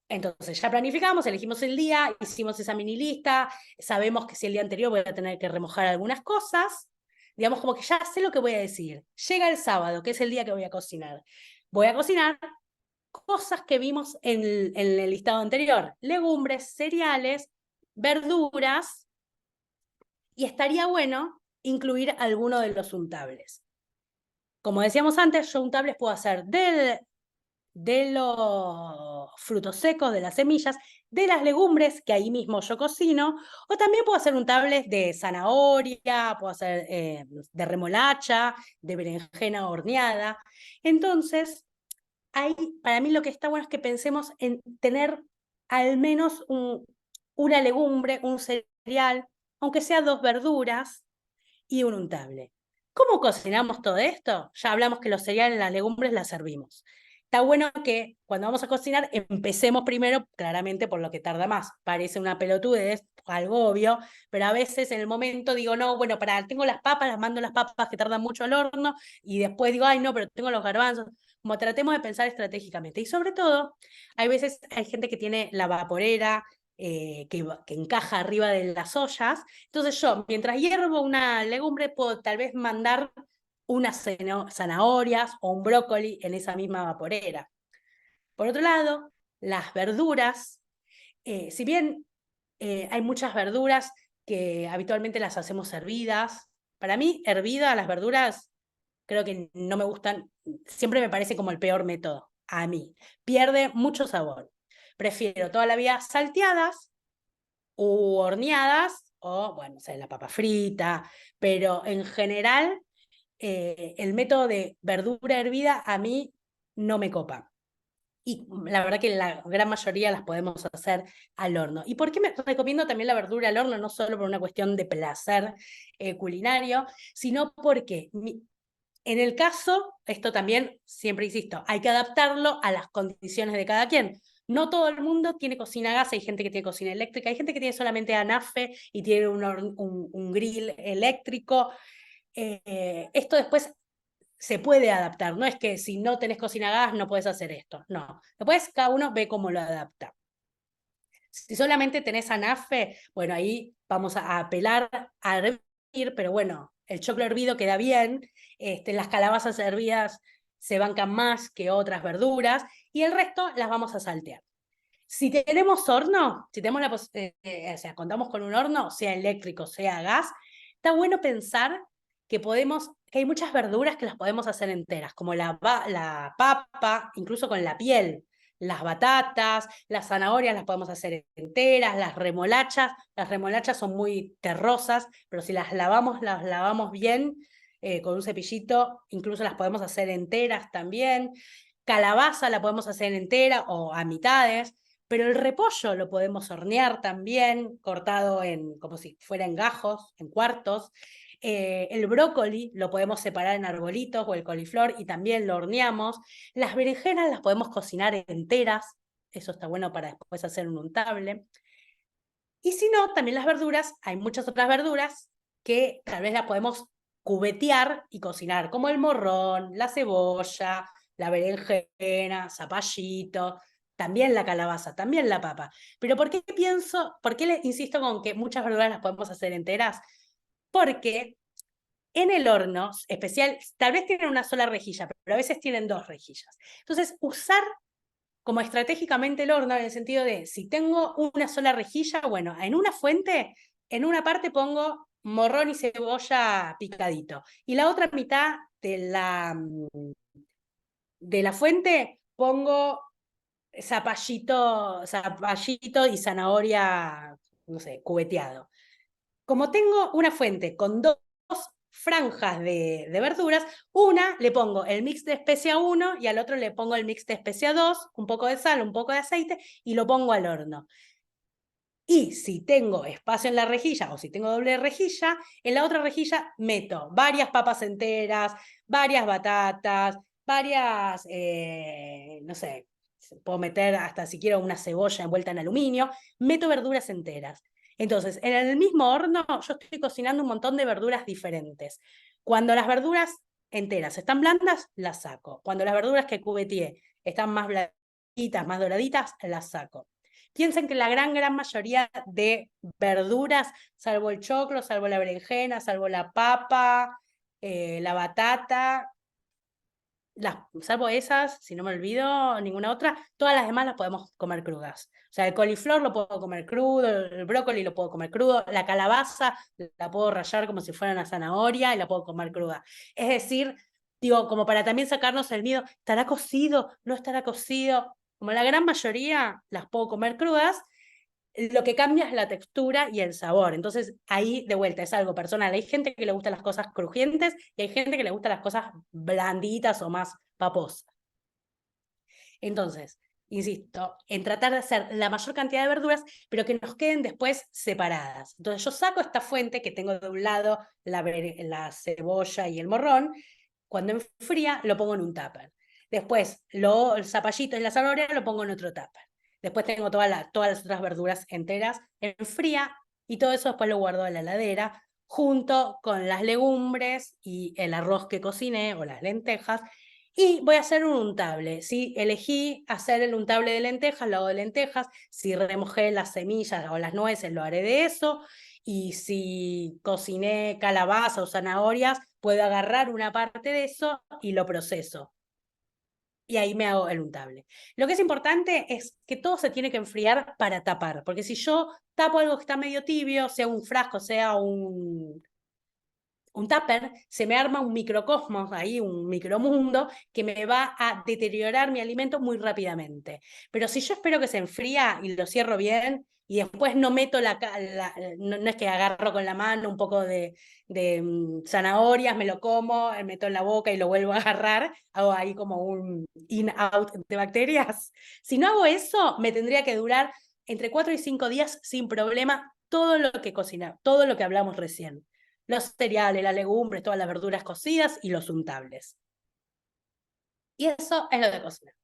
Entonces ya planificamos, elegimos el día, hicimos esa mini lista, sabemos que si el día anterior voy a tener que remojar algunas cosas, digamos como que ya sé lo que voy a decir. Llega el sábado, que es el día que voy a cocinar. Voy a cocinar cosas que vimos en el listado anterior, legumbres, cereales, verduras, y estaría bueno incluir alguno de los untables. Como decíamos antes, yo untables puedo hacer de los frutos secos, de las semillas, de las legumbres, que ahí mismo yo cocino, o también puedo hacer untables de zanahoria, puedo hacer de remolacha, de berenjena horneada. Entonces, ahí para mí lo que está bueno es que pensemos en tener al menos una legumbre, un cereal, aunque sea 2 verduras y un untable. ¿Cómo cocinamos todo esto? Ya hablamos que los cereales, las legumbres las servimos. Está bueno que cuando vamos a cocinar empecemos primero, claramente por lo que tarda más. Parece una pelotudez, algo obvio, pero a veces en el momento digo, no, bueno, tengo las papas, las mando las papas que tardan mucho al horno, y después digo, ay, no, pero tengo los garbanzos. Como tratemos de pensar estratégicamente. Y sobre todo, hay gente que tiene la vaporera, que encaja arriba de las ollas. Entonces yo, mientras hiervo una legumbre, puedo tal vez mandar unas zanahorias o un brócoli en esa misma vaporera. Por otro lado, las verduras, si bien hay muchas verduras que habitualmente las hacemos hervidas, para mí hervidas las verduras creo que no me gustan, siempre me parece como el peor método, a mí. Pierde mucho sabor. Prefiero toda la vida salteadas u horneadas, o bueno, o sea, la papa frita, pero en general el método de verdura hervida a mí no me copa. Y la verdad que la gran mayoría las podemos hacer al horno. ¿Y por qué me recomiendo también la verdura al horno? No solo por una cuestión de placer culinario, sino porque en el caso, esto también, siempre insisto, hay que adaptarlo a las condiciones de cada quien. No todo el mundo tiene cocina a gas, hay gente que tiene cocina eléctrica, hay gente que tiene solamente anafe y tiene un grill eléctrico. Esto después se puede adaptar, no es que si no tenés cocina a gas no puedes hacer esto, no. Después cada uno ve cómo lo adapta. Si solamente tenés anafe, bueno, ahí vamos a apelar a hervir, pero bueno, el choclo hervido queda bien, las calabazas hervidas se bancan más que otras verduras, y el resto las vamos a saltear. Si tenemos horno, si tenemos o sea, contamos con un horno, sea eléctrico, sea gas, está bueno pensar que hay muchas verduras que las podemos hacer enteras, como la papa, incluso con la piel. Las batatas, las zanahorias las podemos hacer enteras, las remolachas son muy terrosas, pero si las lavamos bien con un cepillito, incluso las podemos hacer enteras también. Calabaza la podemos hacer entera o a mitades. Pero el repollo lo podemos hornear también, cortado como si fuera en gajos, en cuartos. El brócoli lo podemos separar en arbolitos, o el coliflor, y también lo horneamos. Las berenjenas las podemos cocinar enteras, eso está bueno para después hacer un untable. Y si no, también las verduras, hay muchas otras verduras que tal vez las podemos cubetear y cocinar, como el morrón, la cebolla, la berenjena, zapallito, también la calabaza, también la papa. Pero por qué le insisto con que muchas verduras las podemos hacer enteras? Porque en el horno especial, tal vez tienen una sola rejilla, pero a veces tienen 2 rejillas. Entonces, usar como estratégicamente el horno, en el sentido de, si tengo una sola rejilla, bueno, en una fuente, en una parte pongo morrón y cebolla picadito, y la otra mitad de la fuente pongo zapallito y zanahoria, no sé, cubeteado. Como tengo una fuente con 2 franjas de verduras. Una le pongo el mix de especia 1 y al otro le pongo el mix de especia 2, un poco de sal, un poco de aceite y lo pongo al horno. Y si tengo espacio en la rejilla o si tengo doble rejilla, en la otra rejilla meto varias papas enteras, varias batatas, varias, no sé, puedo meter hasta si quiero una cebolla envuelta en aluminio, meto verduras enteras. Entonces, en el mismo horno yo estoy cocinando un montón de verduras diferentes. Cuando las verduras enteras están blandas, las saco. Cuando las verduras que cubeteé están más blanditas, más doraditas, las saco. Piensen que la gran mayoría de verduras, salvo el choclo, salvo la berenjena, salvo la papa, la batata, salvo esas, si no me olvido, ninguna otra, todas las demás las podemos comer crudas. O sea, el coliflor lo puedo comer crudo, el brócoli lo puedo comer crudo, la calabaza la puedo rallar como si fuera una zanahoria y la puedo comer cruda. Es decir, digo, como para también sacarnos el miedo, ¿estará cocido? ¿No estará cocido? Como la gran mayoría las puedo comer crudas, lo que cambia es la textura y el sabor. Entonces, ahí de vuelta es algo personal. Hay gente que le gustan las cosas crujientes y hay gente que le gustan las cosas blanditas o más paposas. Entonces, insisto, en tratar de hacer la mayor cantidad de verduras, pero que nos queden después separadas. Entonces, yo saco esta fuente que tengo de un lado la cebolla y el morrón. Cuando enfría, lo pongo en un tupper. Después, el zapallito y la zanahoria lo pongo en otro tupper. Después tengo todas las otras verduras enteras en fría y todo eso después lo guardo en la heladera junto con las legumbres y el arroz que cociné o las lentejas. Y voy a hacer un untable. Si elegí hacer el untable de lentejas, lo hago de lentejas. Si remojé las semillas o las nueces, lo haré de eso. Y si cociné calabaza o zanahorias, puedo agarrar una parte de eso y lo proceso. Y ahí me hago el untable. Lo que es importante es que todo se tiene que enfriar para tapar, porque si yo tapo algo que está medio tibio, sea un frasco, sea un tupper, se me arma un microcosmos ahí, un micromundo, que me va a deteriorar mi alimento muy rápidamente. Pero si yo espero que se enfría y lo cierro bien, y después no meto no es que agarro con la mano un poco de zanahorias, me lo como, meto en la boca y lo vuelvo a agarrar, hago ahí como un in-out de bacterias. Si no hago eso, me tendría que durar entre 4 y 5 días sin problema todo lo que cocina, todo lo que hablamos recién. Los cereales, las legumbres, todas las verduras cocidas y los untables. Y eso es lo de cocinar.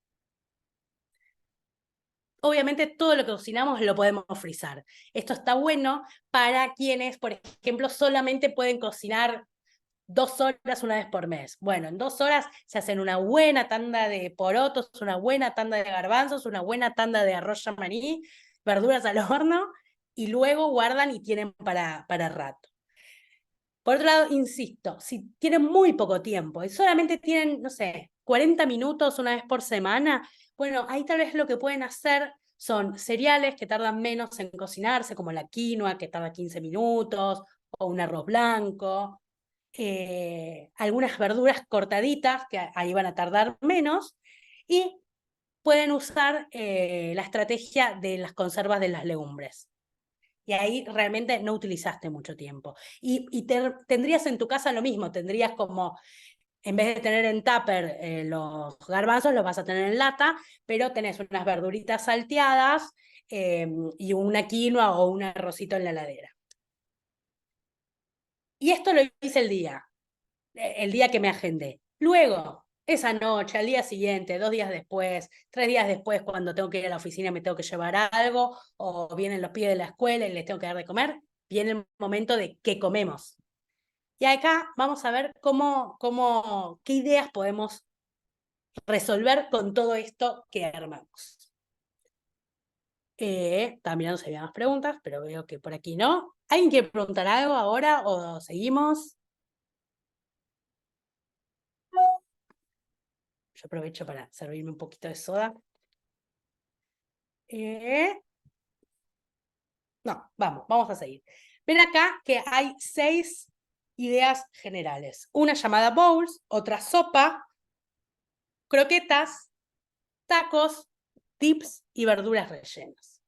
Obviamente todo lo que cocinamos lo podemos frizar. Esto está bueno para quienes, por ejemplo, solamente pueden cocinar 2 horas una vez por mes. Bueno, en 2 horas se hacen una buena tanda de porotos, una buena tanda de garbanzos, una buena tanda de arroz maní, verduras al horno, y luego guardan y tienen para rato. Por otro lado, insisto, si tienen muy poco tiempo y solamente tienen, no sé, 40 minutos una vez por semana, bueno, ahí tal vez lo que pueden hacer son cereales que tardan menos en cocinarse, como la quinoa, que tarda 15 minutos, o un arroz blanco, algunas verduras cortaditas, que ahí van a tardar menos, y pueden usar la estrategia de las conservas de las legumbres. Y ahí realmente no utilizaste mucho tiempo. Y tendrías en tu casa lo mismo, tendrías como, en vez de tener en tupper los garbanzos, los vas a tener en lata, pero tenés unas verduritas salteadas y una quinoa o un arrocito en la heladera. Y esto lo hice el día que me agendé. Luego, esa noche, al día siguiente, 2 días después, 3 días después, cuando tengo que ir a la oficina y me tengo que llevar algo, o vienen los pibes de la escuela y les tengo que dar de comer, viene el momento de qué comemos. Y acá vamos a ver qué ideas podemos resolver con todo esto que armamos. Estaba mirando si había más preguntas, pero veo que por aquí no. ¿Alguien quiere preguntar algo ahora o seguimos? Yo aprovecho para servirme un poquito de soda. No, vamos a seguir. Ven acá que hay 6 ideas generales. Una llamada bowls, otra sopa, croquetas, tacos, dips y verduras rellenas.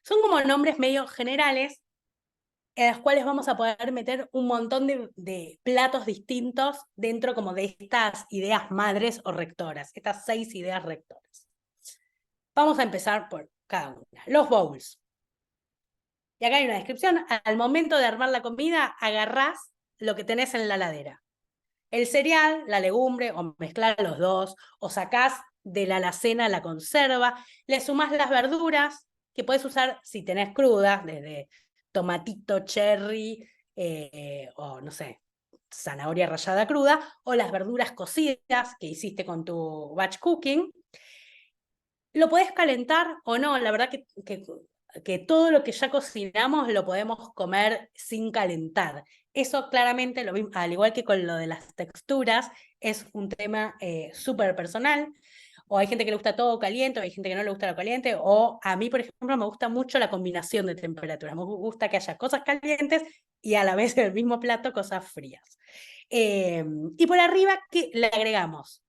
Son como nombres medio generales, en las cuales vamos a poder meter un montón de platos distintos dentro como de estas ideas madres o rectoras, estas 6 ideas rectoras. Vamos a empezar por cada una. Los bowls. Y acá hay una descripción. Al momento de armar la comida, agarrás lo que tenés en la heladera. El cereal, la legumbre, o mezclar los dos, o sacás de la alacena la conserva, le sumás las verduras, que puedes usar si tenés crudas, desde tomatito, cherry, o no sé, zanahoria rallada cruda, o las verduras cocidas que hiciste con tu batch cooking. Lo podés calentar o no, la verdad que todo lo que ya cocinamos lo podemos comer sin calentar. Eso claramente, al igual que con lo de las texturas, es un tema súper personal. O hay gente que le gusta todo caliente, o hay gente que no le gusta lo caliente, o a mí, por ejemplo, me gusta mucho la combinación de temperaturas. Me gusta que haya cosas calientes y a la vez en el mismo plato cosas frías. Y por arriba, ¿qué le agregamos?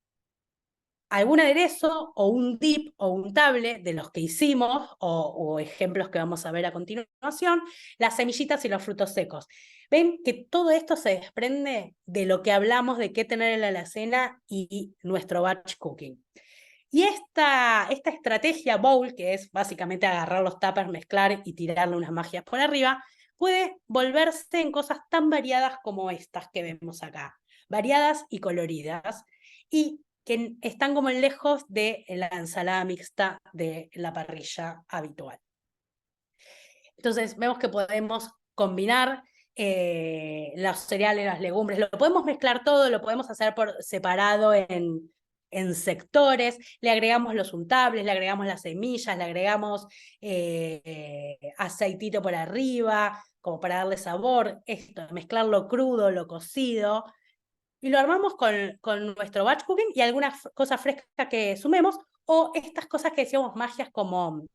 Algún aderezo o un dip o un table de los que hicimos o ejemplos que vamos a ver a continuación, las semillitas y los frutos secos. Ven que todo esto se desprende de lo que hablamos de qué tener en la alacena y nuestro batch cooking. Y esta estrategia bowl, que es básicamente agarrar los tuppers, mezclar y tirarle unas magias por arriba, puede volverse en cosas tan variadas como estas que vemos acá, variadas y coloridas, y que están como lejos de la ensalada mixta de la parrilla habitual. Entonces vemos que podemos combinar los cereales, las legumbres, lo podemos mezclar todo, lo podemos hacer por separado en sectores, le agregamos los untables, le agregamos las semillas, le agregamos aceitito por arriba, como para darle sabor, esto, mezclar lo crudo, lo cocido, y lo armamos con nuestro batch cooking y algunas cosas frescas que sumemos, o estas cosas que decíamos magias como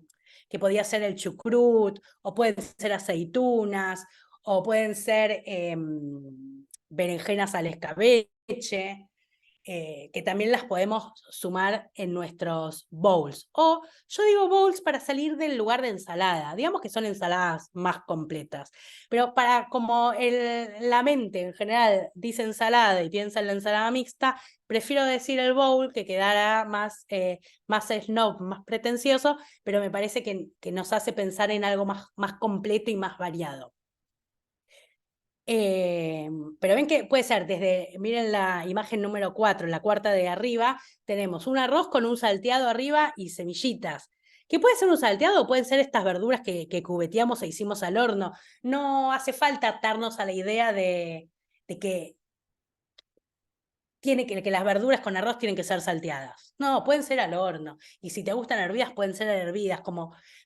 que podía ser el chucrut, o pueden ser aceitunas, o pueden ser berenjenas al escabeche, que también las podemos sumar en nuestros bowls. O yo digo bowls para salir del lugar de ensalada, digamos que son ensaladas más completas, pero para como la mente en general dice ensalada y piensa en la ensalada mixta, prefiero decir el bowl, que quedara más snob, más pretencioso, pero me parece que nos hace pensar en algo más completo y más variado. Pero ven que puede ser miren la imagen número 4, la cuarta de arriba, tenemos un arroz con un salteado arriba y semillitas, que puede ser un salteado o pueden ser estas verduras que cubeteamos e hicimos al horno. No hace falta atarnos a la idea de que que las verduras con arroz tienen que ser salteadas. No, pueden ser al horno. Y si te gustan hervidas, pueden ser hervidas.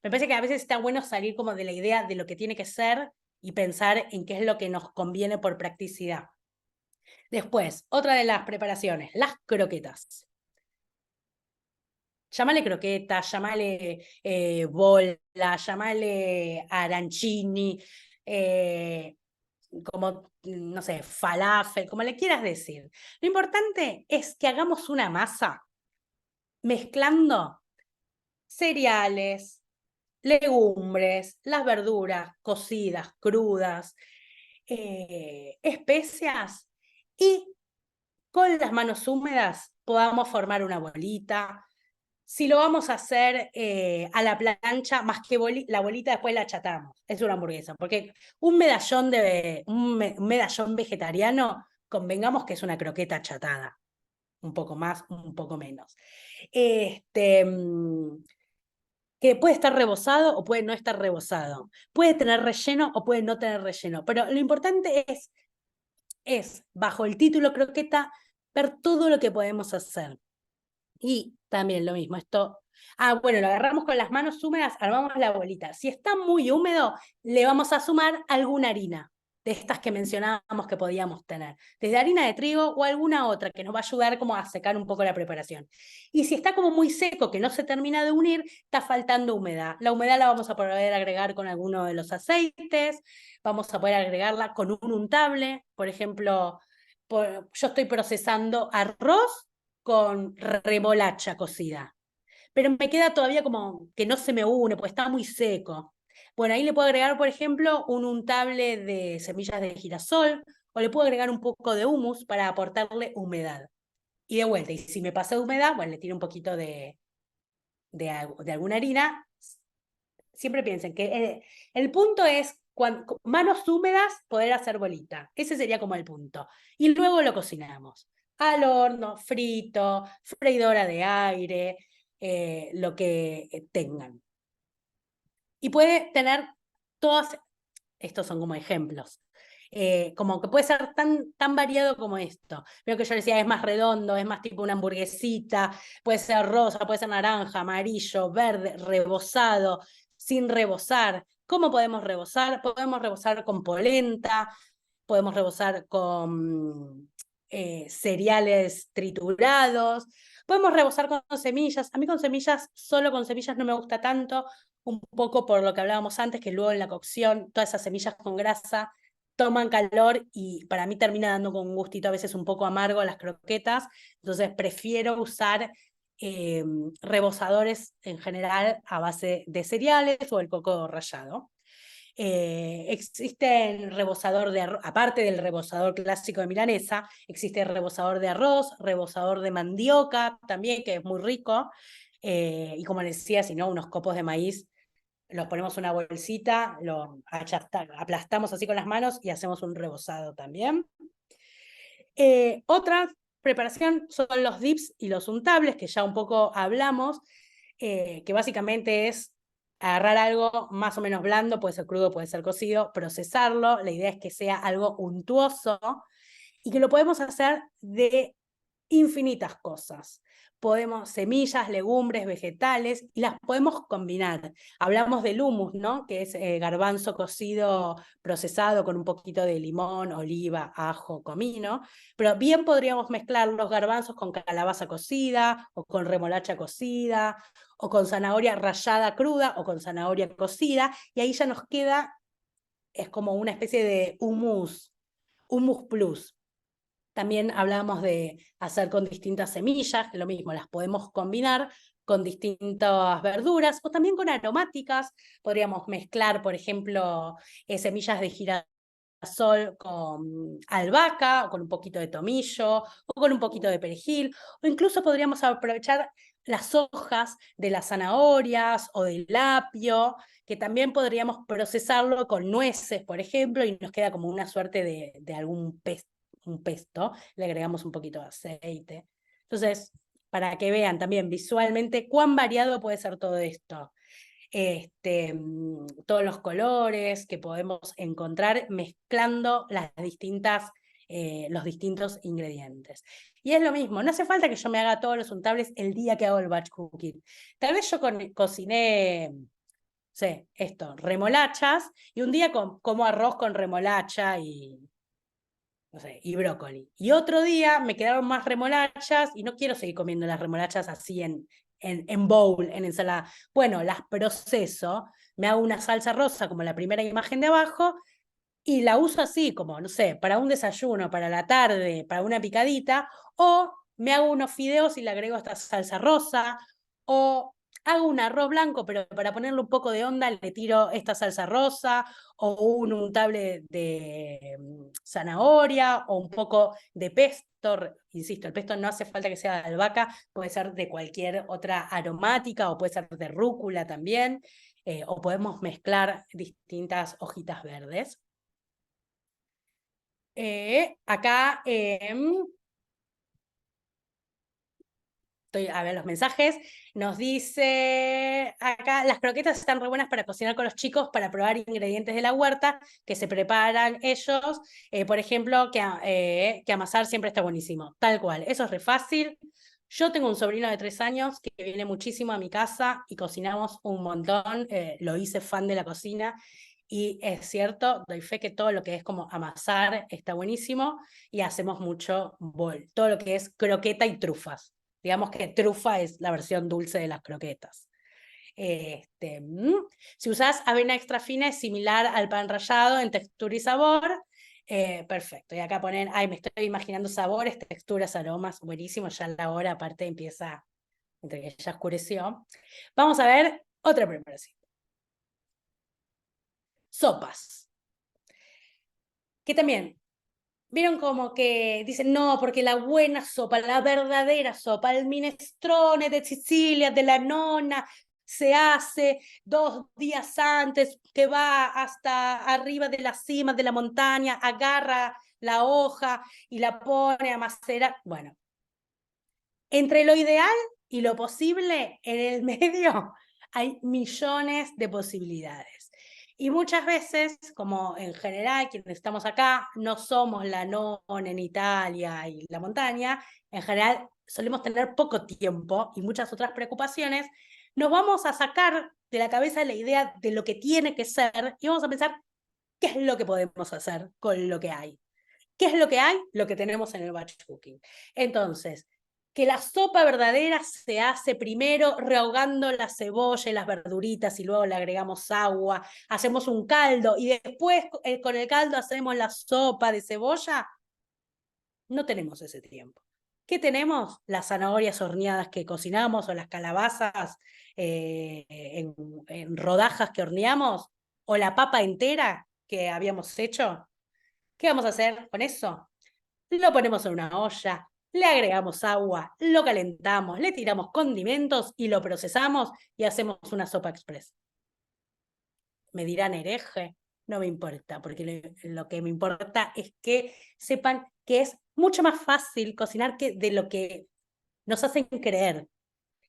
Me parece que a veces está bueno salir como de la idea de lo que tiene que ser y pensar en qué es lo que nos conviene por practicidad. Después, otra de las preparaciones, las croquetas. Llámale croqueta, llámale bola, llámale arancini, como, no sé, falafel, como le quieras decir. Lo importante es que hagamos una masa mezclando cereales, legumbres, las verduras cocidas, crudas, especias, y con las manos húmedas podamos formar una bolita. Si lo vamos a hacer a la plancha, más que la bolita después la achatamos. Es una hamburguesa, porque un medallón vegetariano, convengamos que es una croqueta achatada. Un poco más, un poco menos. Que puede estar rebozado o puede no estar rebozado. Puede tener relleno o puede no tener relleno. Pero lo importante es bajo el título croqueta, ver todo lo que podemos hacer. Y también lo mismo, bueno, lo agarramos con las manos húmedas, armamos la bolita. Si está muy húmedo, le vamos a sumar alguna harina, de estas que mencionábamos que podíamos tener, desde harina de trigo o alguna otra que nos va a ayudar como a secar un poco la preparación. Y si está como muy seco, que no se termina de unir, está faltando humedad. La humedad la vamos a poder agregar con alguno de los aceites, vamos a poder agregarla con un untable, por ejemplo, yo estoy procesando arroz con remolacha cocida, pero me queda todavía como que no se me une, porque está muy seco. Bueno, ahí le puedo agregar, por ejemplo, un untable de semillas de girasol, o le puedo agregar un poco de humus para aportarle humedad. Y de vuelta, y si me pasó de humedad, bueno, le tiro un poquito de alguna harina. Siempre piensen que el punto es, manos húmedas, poder hacer bolita. Ese sería como el punto. Y luego lo cocinamos. Al horno, frito, freidora de aire, lo que tengan. Y puede tener todas, estos son como ejemplos, como que puede ser tan variado como esto. Veo que yo decía, es más redondo, es más tipo una hamburguesita, puede ser rosa, puede ser naranja, amarillo, verde, rebozado, sin rebozar. ¿Cómo podemos rebozar? Podemos rebozar con polenta, podemos rebozar con cereales triturados, podemos rebozar con semillas. A mí con semillas, solo con semillas no me gusta tanto, un poco por lo que hablábamos antes, que luego en la cocción todas esas semillas con grasa toman calor y para mí termina dando con un gustito a veces un poco amargo a las croquetas, entonces prefiero usar rebozadores en general a base de cereales o el coco rallado. Existe el rebozador de arroz, aparte del rebozador clásico de milanesa, existe el rebozador de arroz, rebozador de mandioca también, que es muy rico, y como les decía, si no, unos copos de maíz, los ponemos en una bolsita, lo aplastamos así con las manos y hacemos un rebozado también. Otra preparación son los dips y los untables, que ya un poco hablamos, que básicamente es agarrar algo más o menos blando, puede ser crudo, puede ser cocido, procesarlo, la idea es que sea algo untuoso y que lo podemos hacer de infinitas cosas. Podemos, semillas, legumbres, vegetales, y las podemos combinar. Hablamos del hummus, ¿no? Que es garbanzo cocido, procesado con un poquito de limón, oliva, ajo, comino, pero bien podríamos mezclar los garbanzos con calabaza cocida, o con remolacha cocida, o con zanahoria rallada cruda, o con zanahoria cocida, y ahí ya nos queda, es como una especie de hummus plus. También hablábamos de hacer con distintas semillas, que lo mismo, las podemos combinar con distintas verduras o también con aromáticas. Podríamos mezclar, por ejemplo, semillas de girasol con albahaca o con un poquito de tomillo o con un poquito de perejil, o incluso podríamos aprovechar las hojas de las zanahorias o del apio, que también podríamos procesarlo con nueces, por ejemplo, y nos queda como una suerte de algún un pesto, le agregamos un poquito de aceite. Entonces, para que vean también visualmente cuán variado puede ser todo esto. Todos los colores que podemos encontrar mezclando los distintos ingredientes. Y es lo mismo, no hace falta que yo me haga todos los untables el día que hago el batch cooking. Tal vez yo cociné, sé, remolachas, y un día como arroz con remolacha y, no sé, y brócoli. Y otro día me quedaron más remolachas y no quiero seguir comiendo las remolachas así en bowl, en ensalada. Bueno, las proceso, me hago una salsa rosa como la primera imagen de abajo y la uso así como, no sé, para un desayuno, para la tarde, para una picadita, o me hago unos fideos y le agrego esta salsa rosa, o hago un arroz blanco, pero para ponerle un poco de onda le tiro esta salsa rosa, o un untable de zanahoria, o un poco de pesto. Insisto, el pesto no hace falta que sea de albahaca, puede ser de cualquier otra aromática, o puede ser de rúcula también, o podemos mezclar distintas hojitas verdes. Acá estoy a ver los mensajes. Nos dice acá, las croquetas están re buenas para cocinar con los chicos, para probar ingredientes de la huerta que se preparan ellos. Por ejemplo, que amasar siempre está buenísimo. Tal cual, eso es re fácil. Yo tengo un sobrino de 3 años que viene muchísimo a mi casa y cocinamos un montón. Lo hice fan de la cocina. Y es cierto, doy fe que todo lo que es como amasar está buenísimo y hacemos mucho bol, todo lo que es croqueta y trufas. Digamos que trufa es la versión dulce de las croquetas. Si usás avena extra fina es similar al pan rallado en textura y sabor. Perfecto. Y acá ponen, ay, me estoy imaginando sabores, texturas, aromas, buenísimo. Ya la hora aparte empieza, entre que ya oscureció. Vamos a ver otra preparación. sopas. Que también, vieron como que dicen, no, porque la buena sopa, la verdadera sopa, el minestrone de Sicilia, de la nonna, se hace 2 días antes, que va hasta arriba de la cima de la montaña, agarra la hoja y la pone a macerar. Bueno, entre lo ideal y lo posible, en el medio hay millones de posibilidades. Y muchas veces, como en general quienes estamos acá, no somos la nona en Italia y la montaña, en general solemos tener poco tiempo y muchas otras preocupaciones, nos vamos a sacar de la cabeza la idea de lo que tiene que ser y vamos a pensar qué es lo que podemos hacer con lo que hay. ¿Qué es lo que hay? Lo que tenemos en el batch cooking. Entonces, que la sopa verdadera se hace primero rehogando la cebolla y las verduritas y luego le agregamos agua, hacemos un caldo y después con el caldo hacemos la sopa de cebolla. No tenemos ese tiempo. ¿Qué tenemos? Las zanahorias horneadas que cocinamos o las calabazas en rodajas que horneamos o la papa entera que habíamos hecho. ¿Qué vamos a hacer con eso? Lo ponemos en una olla, le agregamos agua, lo calentamos, le tiramos condimentos y lo procesamos y hacemos una sopa express. Me dirán hereje, no me importa, porque lo que me importa es que sepan que es mucho más fácil cocinar que de lo que nos hacen creer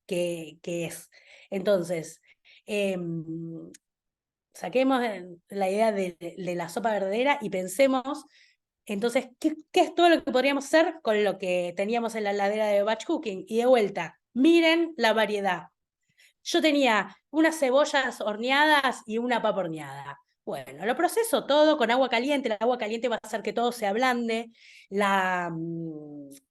que es. Entonces, saquemos la idea de la sopa verdadera y pensemos, entonces, ¿qué es todo lo que podríamos hacer con lo que teníamos en la heladera de batch cooking? Y de vuelta, miren la variedad. Yo tenía unas cebollas horneadas y una papa horneada. Bueno, lo proceso todo con agua caliente. El agua caliente va a hacer que todo se ablande, va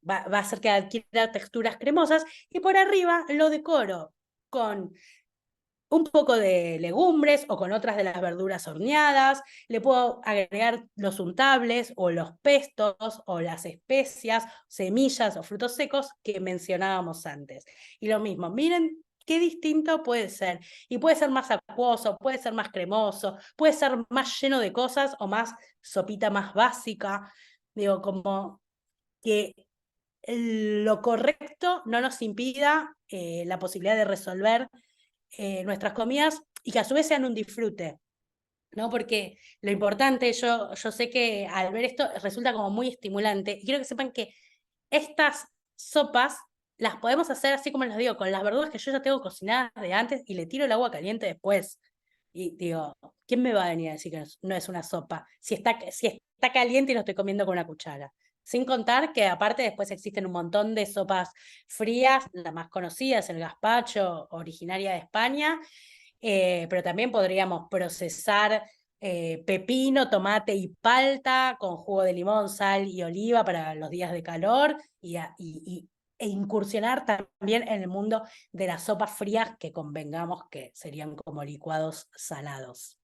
a hacer que adquiera texturas cremosas y por arriba lo decoro con un poco de legumbres o con otras de las verduras horneadas. Le puedo agregar los untables o los pestos o las especias, semillas o frutos secos que mencionábamos antes. Y lo mismo, miren qué distinto puede ser. Y puede ser más acuoso, puede ser más cremoso, puede ser más lleno de cosas o más sopita más básica. Digo, como que lo correcto no nos impida la posibilidad de resolver nuestras comidas y que a su vez sean un disfrute, ¿no? Porque lo importante, yo sé que al ver esto resulta como muy estimulante y quiero que sepan que estas sopas las podemos hacer así como les digo, con las verduras que yo ya tengo cocinadas de antes y le tiro el agua caliente después. Y digo, ¿quién me va a venir a decir que no es una sopa? Si está caliente y lo estoy comiendo con una cuchara. Sin contar que aparte después existen un montón de sopas frías, las más conocidas, el gazpacho, originaria de España, pero también podríamos procesar pepino, tomate y palta con jugo de limón, sal y oliva para los días de calor e incursionar también en el mundo de las sopas frías que convengamos que serían como licuados salados.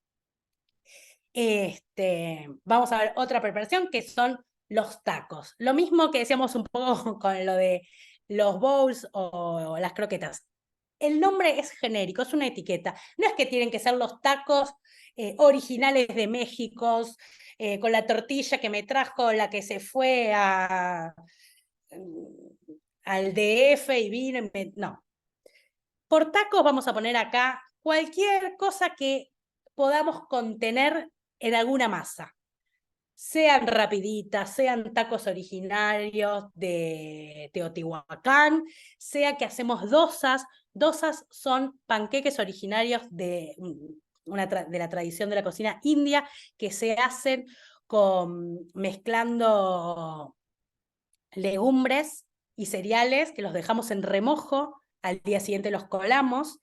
Vamos a ver otra preparación que son los tacos. Lo mismo que decíamos un poco con lo de los bowls o las croquetas. El nombre es genérico, es una etiqueta. No es que tienen que ser los tacos originales de México, con la tortilla que me trajo la que se fue al DF y vino. No. Por tacos vamos a poner acá cualquier cosa que podamos contener en alguna masa. Sean rapiditas, sean tacos originarios de Teotihuacán, sea que hacemos dosas. Dosas son panqueques originarios de la tradición de la cocina india que se hacen mezclando legumbres y cereales que los dejamos en remojo, al día siguiente los colamos,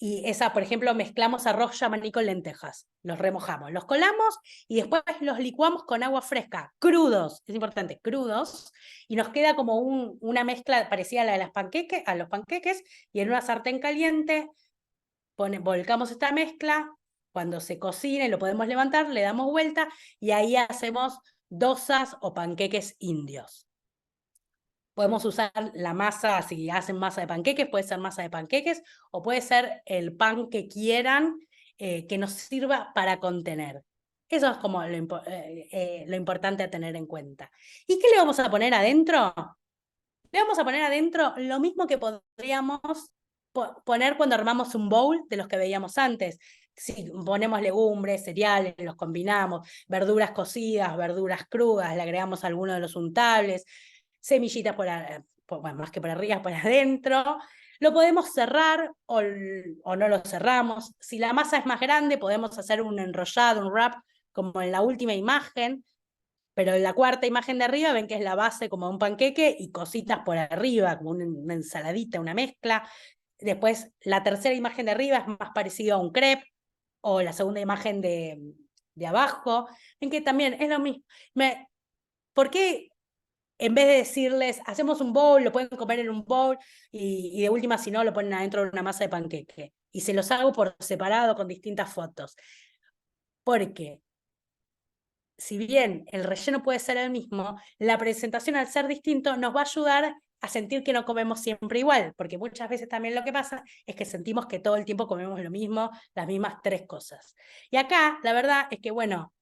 y por ejemplo, mezclamos arroz yamaní con lentejas, los remojamos, los colamos y después los licuamos con agua fresca, crudos, es importante, crudos, y nos queda como una mezcla parecida a la de los panqueques, y en una sartén caliente volcamos esta mezcla, cuando se cocine lo podemos levantar, le damos vuelta y ahí hacemos dosas o panqueques indios. Podemos usar la masa, si hacen masa de panqueques, puede ser masa de panqueques o puede ser el pan que quieran que nos sirva para contener. Eso es como lo importante a tener en cuenta. ¿Y qué le vamos a poner adentro? Le vamos a poner adentro lo mismo que podríamos poner cuando armamos un bowl de los que veíamos antes. Si ponemos legumbres, cereales, los combinamos, verduras cocidas, verduras crudas, le agregamos alguno de los untables, semillitas bueno, más que por arriba, por adentro. Lo podemos cerrar o no lo cerramos. Si la masa es más grande, podemos hacer un enrollado, un wrap, como en la última imagen, pero en la cuarta imagen de arriba ven que es la base como un panqueque y cositas por arriba, como una ensaladita, una mezcla. Después la tercera imagen de arriba es más parecido a un crepe, o la segunda imagen de abajo. Ven que también es lo mismo. ¿Por qué en vez de decirles, hacemos un bowl, lo pueden comer en un bowl, y de última, si no, lo ponen adentro de una masa de panqueque? Y se los hago por separado con distintas fotos. Porque si bien el relleno puede ser el mismo, la presentación al ser distinto nos va a ayudar a sentir que no comemos siempre igual, porque muchas veces también lo que pasa es que sentimos que todo el tiempo comemos lo mismo, las mismas tres cosas. Y acá, la verdad es que, bueno,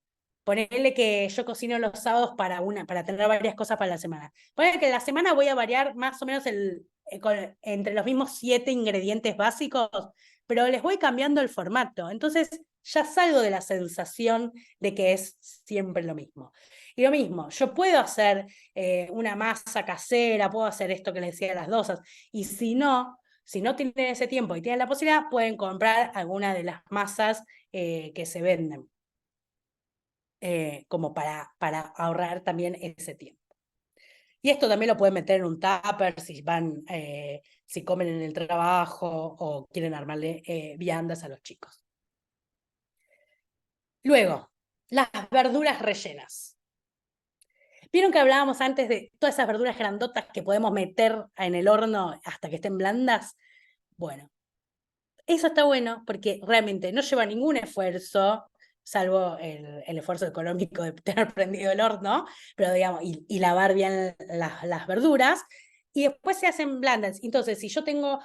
ponerle que yo cocino los sábados para tener varias cosas para la semana. Ponele que la semana voy a variar más o menos entre los mismos 7 ingredientes básicos, pero les voy cambiando el formato. Entonces ya salgo de la sensación de que es siempre lo mismo. Y lo mismo, yo puedo hacer una masa casera, puedo hacer esto que les decía de las dosas, y si no tienen ese tiempo y tienen la posibilidad, pueden comprar alguna de las masas que se venden. Como para ahorrar también ese tiempo. Y esto también lo pueden meter en un tupper si comen en el trabajo o quieren armarle viandas a los chicos. Luego, las verduras rellenas. ¿Vieron que hablábamos antes de todas esas verduras grandotas que podemos meter en el horno hasta que estén blandas? Bueno, eso está bueno porque realmente no lleva ningún esfuerzo, salvo el esfuerzo económico de tener prendido el horno, pero digamos, y lavar bien las verduras, y después se hacen blandas. Entonces, si yo tengo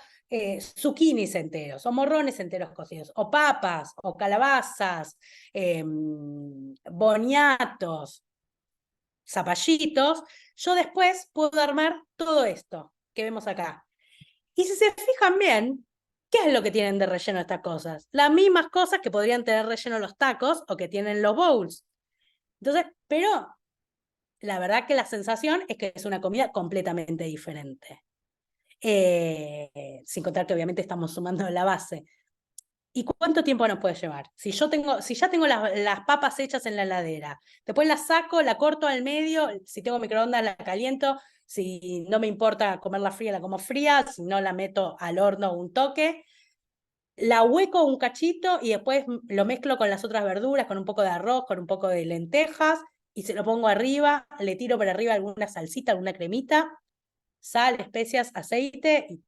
zucchinis enteros, o morrones enteros cocidos, o papas, o calabazas, boniatos, zapallitos, yo después puedo armar todo esto que vemos acá. Y si se fijan bien, ¿qué es lo que tienen de relleno estas cosas? Las mismas cosas que podrían tener relleno los tacos o que tienen los bowls. Entonces, pero la verdad que la sensación es que es una comida completamente diferente. Sin contar que obviamente estamos sumando la base. ¿Y cuánto tiempo nos puede llevar? Si ya tengo las papas hechas en la heladera, después las saco, la corto al medio, si tengo microondas la caliento, si no me importa comerla fría, la como fría, si no la meto al horno un toque, la hueco un cachito y después lo mezclo con las otras verduras, con un poco de arroz, con un poco de lentejas, y se lo pongo arriba, le tiro por arriba alguna salsita, alguna cremita, sal, especias, aceite, y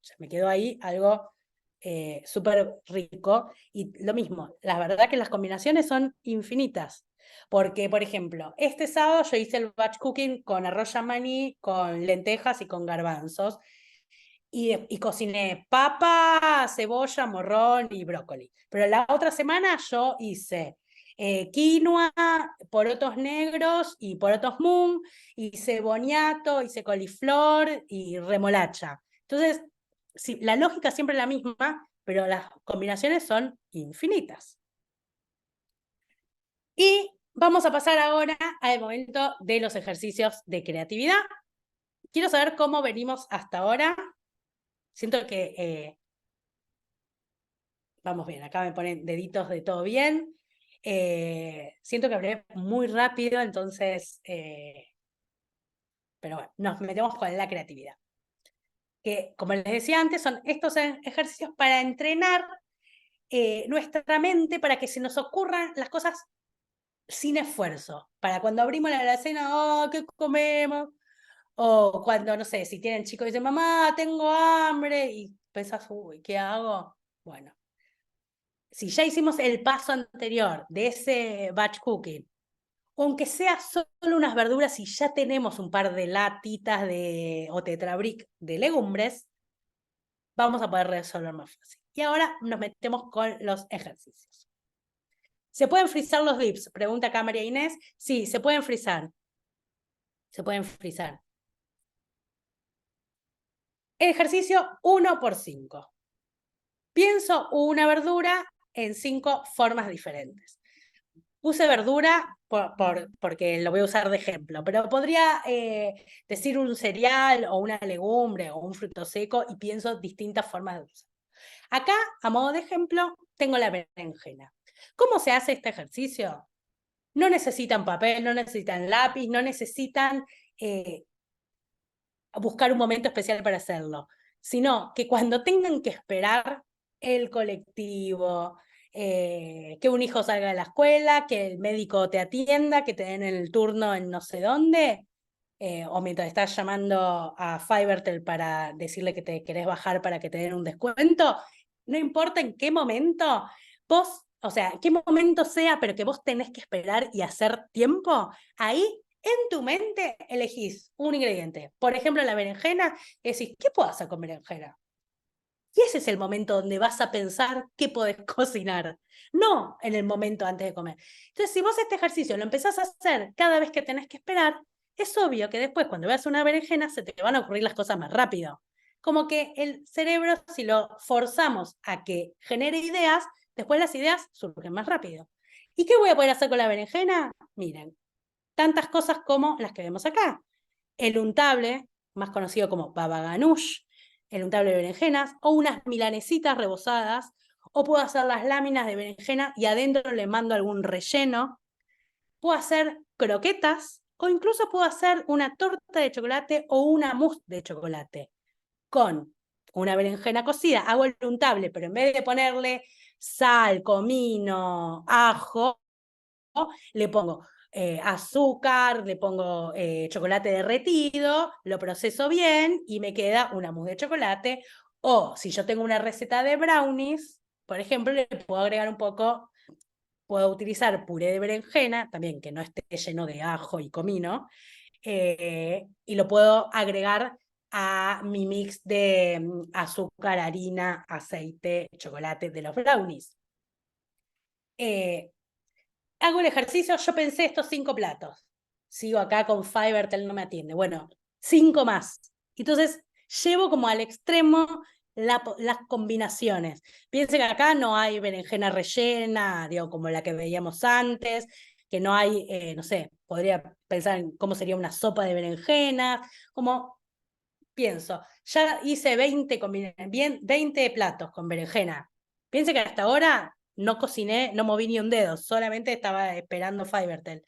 ya me quedó ahí algo súper rico. Y lo mismo, la verdad que las combinaciones son infinitas. Porque, por ejemplo, este sábado yo hice el batch cooking con arroz yamani, con lentejas y con garbanzos. Y cociné papa, cebolla, morrón y brócoli. Pero la otra semana yo hice quinoa, porotos negros y porotos mung, hice boniato, hice coliflor y remolacha. Entonces, sí, la lógica siempre es la misma, pero las combinaciones son infinitas. Y vamos a pasar ahora al momento de los ejercicios de creatividad. Quiero saber cómo venimos hasta ahora. Siento que vamos bien, acá me ponen deditos de todo bien. Siento que hablé muy rápido, entonces, pero bueno, nos metemos con la creatividad. Que, como les decía antes, son estos ejercicios para entrenar nuestra mente para que se nos ocurran las cosas sin esfuerzo. Para cuando abrimos la alacena, oh, ¿qué comemos? O cuando, no sé, si tienen chicos y dicen, mamá, tengo hambre, y pensás, uy, ¿qué hago? Bueno, si ya hicimos el paso anterior de ese batch cooking, aunque sea solo unas verduras y ya tenemos un par de latitas o tetrabric de legumbres, vamos a poder resolver más fácil. Y ahora nos metemos con los ejercicios. ¿Se pueden frizar los dips? Pregunta acá María Inés. Sí, se pueden frizar. Se pueden frizar. Ejercicio 1 por 5. Pienso una verdura en 5 formas diferentes. Puse verdura porque lo voy a usar de ejemplo, pero podría decir un cereal o una legumbre o un fruto seco y pienso distintas formas de usar. Acá, a modo de ejemplo, tengo la berenjena. ¿Cómo se hace este ejercicio? No necesitan papel, no necesitan lápiz, no necesitan buscar un momento especial para hacerlo, sino que cuando tengan que esperar el colectivo, que un hijo salga de la escuela, que el médico te atienda, que te den el turno en no sé dónde, o mientras estás llamando a Fivertel para decirle que te querés bajar para que te den un descuento, no importa en qué momento, vos, o sea, qué momento sea, pero que vos tenés que esperar y hacer tiempo, ahí en tu mente elegís un ingrediente. Por ejemplo, la berenjena, y decís, ¿qué puedo hacer con berenjena? Y ese es el momento donde vas a pensar qué podés cocinar, no en el momento antes de comer. Entonces, si vos este ejercicio lo empezás a hacer cada vez que tenés que esperar, es obvio que después, cuando veas una berenjena, se te van a ocurrir las cosas más rápido. Como que el cerebro, si lo forzamos a que genere ideas, después las ideas surgen más rápido. ¿Y qué voy a poder hacer con la berenjena? Miren, tantas cosas como las que vemos acá. El untable, más conocido como baba ganoush, el untable de berenjenas, o unas milanesitas rebozadas, o puedo hacer las láminas de berenjena y adentro le mando algún relleno. Puedo hacer croquetas, o incluso puedo hacer una torta de chocolate o una mousse de chocolate con una berenjena cocida. Hago el untable, pero en vez de ponerle sal, comino, ajo, le pongo azúcar, le pongo chocolate derretido, lo proceso bien y me queda una mousse de chocolate. O si yo tengo una receta de brownies, por ejemplo, le puedo agregar un poco, puedo utilizar puré de berenjena, también que no esté lleno de ajo y comino, y lo puedo agregar a mi mix de azúcar, harina, aceite, chocolate de los brownies. Hago el ejercicio, yo pensé estos 5 platos. Sigo acá con Fivertel, no me atiende. Bueno, 5 más. Entonces, llevo como al extremo las combinaciones. Piensen que acá no hay berenjena rellena, digo, como la que veíamos antes, que no hay, no sé, podría pensar en cómo sería una sopa de berenjenas, como pienso, ya hice 20 platos con berenjena. Piense que hasta ahora no cociné, no moví ni un dedo, solamente estaba esperando Fivertel.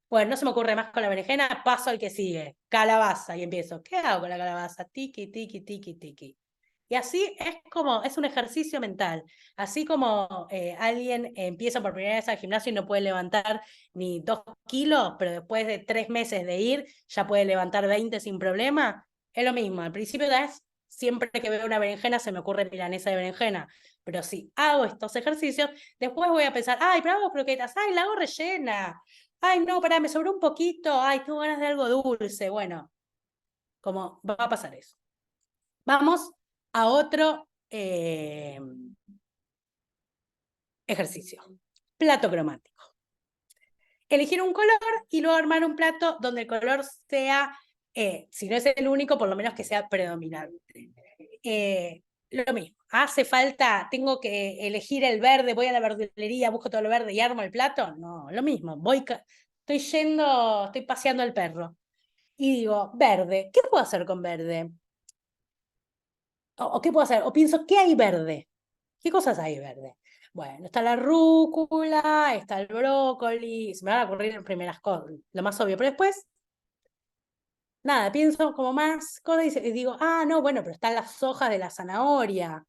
Bueno, no se me ocurre más con la berenjena, paso al que sigue, calabaza, y empiezo, ¿qué hago con la calabaza? Tiki, tiki, tiki, tiki. Y así es como, es un ejercicio mental. Así como alguien empieza por primera vez al gimnasio y no puede levantar ni 2 kilos, pero después de 3 meses de ir ya puede levantar 20 sin problema, es lo mismo. Al principio siempre que veo una berenjena se me ocurre milanesa de berenjena. Pero si hago estos ejercicios, después voy a pensar, ay, pero hago croquetas, ay, la hago rellena. Ay, no, pará, me sobró un poquito, ay, tengo ganas de algo dulce. Bueno, como va a pasar eso. Vamos a otro ejercicio. Plato cromático. Elegir un color y luego armar un plato donde el color sea, si no es el único, por lo menos que sea predominante. Lo mismo, hace falta, tengo que elegir el verde, voy a la verdulería, busco todo lo verde y armo el plato. No, lo mismo, estoy paseando al perro y digo, verde, ¿qué puedo hacer con verde? ¿O qué puedo hacer? O pienso, ¿qué hay verde? ¿Qué cosas hay verde? Bueno, está la rúcula, está el brócoli, se me van a ocurrir en primeras cosas, lo más obvio, pero después, nada, pienso como más cosas y digo, ah, no, bueno, pero están las hojas de la zanahoria,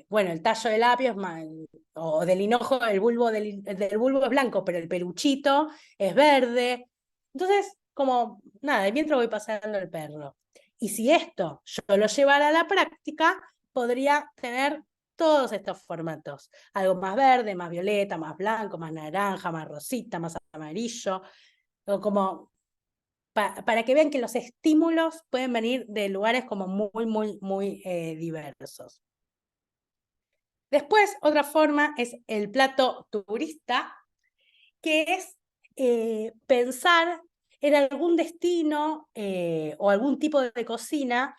bueno, el tallo del apio es más, o del hinojo, del bulbo es blanco, pero el peluchito es verde. Entonces, como, nada, mientras voy pasando el perro. Y si esto yo lo llevara a la práctica, podría tener todos estos formatos. Algo más verde, más violeta, más blanco, más naranja, más rosita, más amarillo. O como para que vean que los estímulos pueden venir de lugares como muy, muy, muy diversos. Después, otra forma es el plato turista, que es pensar en algún destino o algún tipo de cocina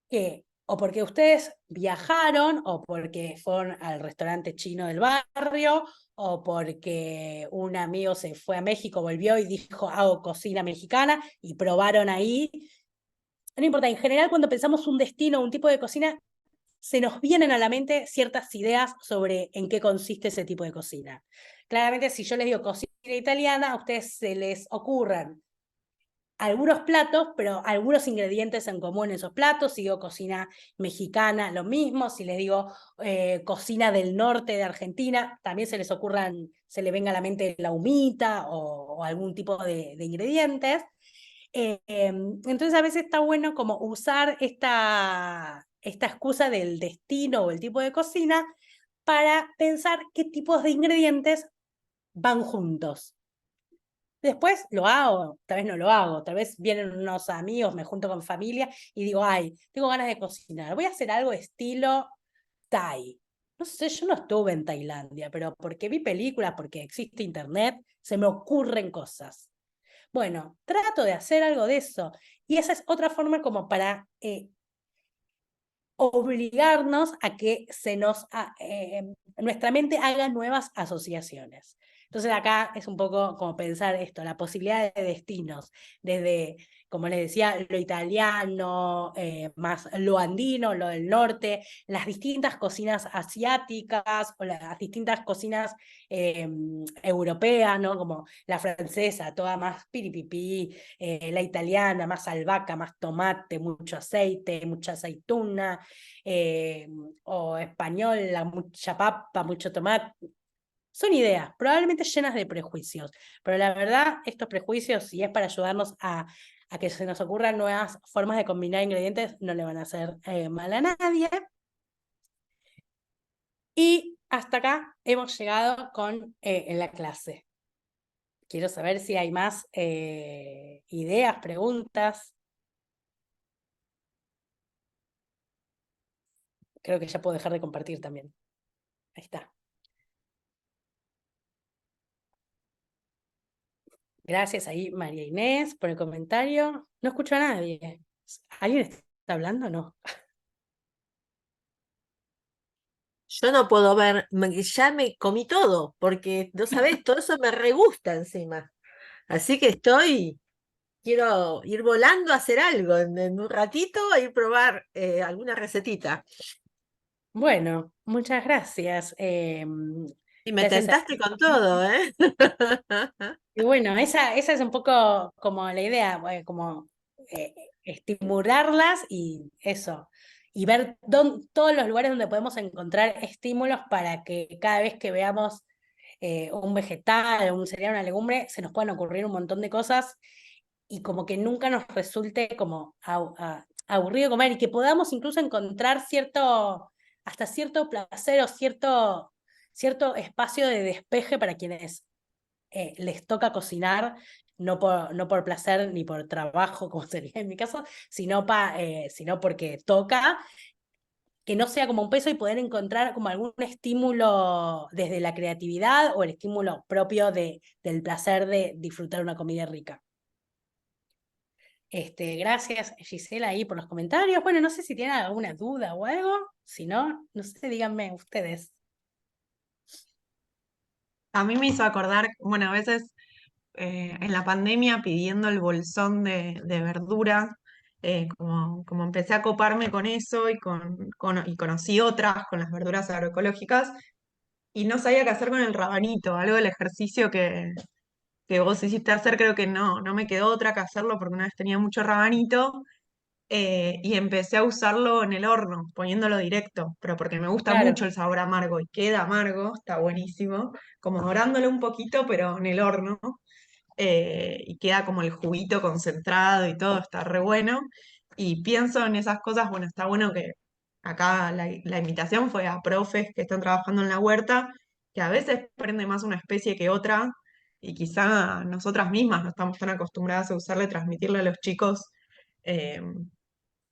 que o porque ustedes viajaron, o porque fueron al restaurante chino del barrio, o porque un amigo se fue a México, volvió y dijo, hago cocina mexicana, y probaron ahí. No importa, en general cuando pensamos un destino, un tipo de cocina, se nos vienen a la mente ciertas ideas sobre en qué consiste ese tipo de cocina. Claramente, si yo les digo cocina italiana, a ustedes se les ocurran algunos platos, pero algunos ingredientes en común en esos platos. Si digo cocina mexicana, lo mismo. Si les digo cocina del norte de Argentina, también se les ocurran, se le venga a la mente la humita o algún tipo de ingredientes. Entonces a veces está bueno como usar esta excusa del destino o el tipo de cocina para pensar qué tipos de ingredientes van juntos. Después lo hago, tal vez no lo hago, tal vez vienen unos amigos, me junto con familia y digo, ay, tengo ganas de cocinar, voy a hacer algo estilo Thai. No sé, yo no estuve en Tailandia, pero porque vi películas, porque existe internet, se me ocurren cosas. Bueno, trato de hacer algo de eso. Y esa es otra forma como para obligarnos a que nuestra mente haga nuevas asociaciones. Entonces acá es un poco como pensar esto, la posibilidad de destinos, desde, como les decía, lo italiano, más lo andino, lo del norte, las distintas cocinas asiáticas o las distintas cocinas europeas, ¿no? Como la francesa, toda más piripipí, la italiana, más albahaca, más tomate, mucho aceite, mucha aceituna, eh, o española, mucha papa, mucho tomate. Son ideas, probablemente llenas de prejuicios, pero la verdad, estos prejuicios, si es para ayudarnos a que se nos ocurran nuevas formas de combinar ingredientes, no le van a hacer mal a nadie. Y hasta acá hemos llegado con en la clase. Quiero saber si hay más ideas, preguntas. Creo que ya puedo dejar de compartir también. Ahí está. Gracias ahí, María Inés, por el comentario. No escucho a nadie. ¿Alguien está hablando o no? Yo no puedo ver, ya me comí todo, porque no sabés, todo eso me re gusta encima. Así que quiero ir volando a hacer algo en un ratito, a ir a probar alguna recetita. Bueno, muchas gracias. Y me Gracias a tentaste con todo, ¿eh? Y bueno, esa es un poco como la idea, como estimularlas y eso, y ver todos los lugares donde podemos encontrar estímulos para que cada vez que veamos un vegetal, un cereal, una legumbre, se nos puedan ocurrir un montón de cosas y como que nunca nos resulte como aburrido comer y que podamos incluso encontrar hasta cierto placer o cierto espacio de despeje para quienes les toca cocinar, no por placer ni por trabajo, como sería en mi caso, sino porque toca, que no sea como un peso y poder encontrar como algún estímulo desde la creatividad o el estímulo propio del placer de disfrutar una comida rica. Gracias, Gisela, ahí por los comentarios. Bueno, no sé si tienen alguna duda o algo. Si no, no sé, díganme ustedes. A mí me hizo acordar, bueno, a veces en la pandemia pidiendo el bolsón de verdura, como empecé a coparme con eso y conocí otras con las verduras agroecológicas y no sabía qué hacer con el rabanito, algo del ejercicio que vos hiciste hacer, creo que no me quedó otra que hacerlo porque una vez tenía mucho rabanito y empecé a usarlo en el horno, poniéndolo directo, pero porque me gusta Claro, mucho el sabor amargo y queda amargo, está buenísimo, como dorándolo un poquito, pero en el horno, y queda como el juguito concentrado y todo, está re bueno. Y pienso en esas cosas, bueno, está bueno que acá la invitación fue a profes que están trabajando en la huerta, que a veces prende más una especie que otra, y quizá nosotras mismas no estamos tan acostumbradas a usarle, transmitirle a los chicos. eh,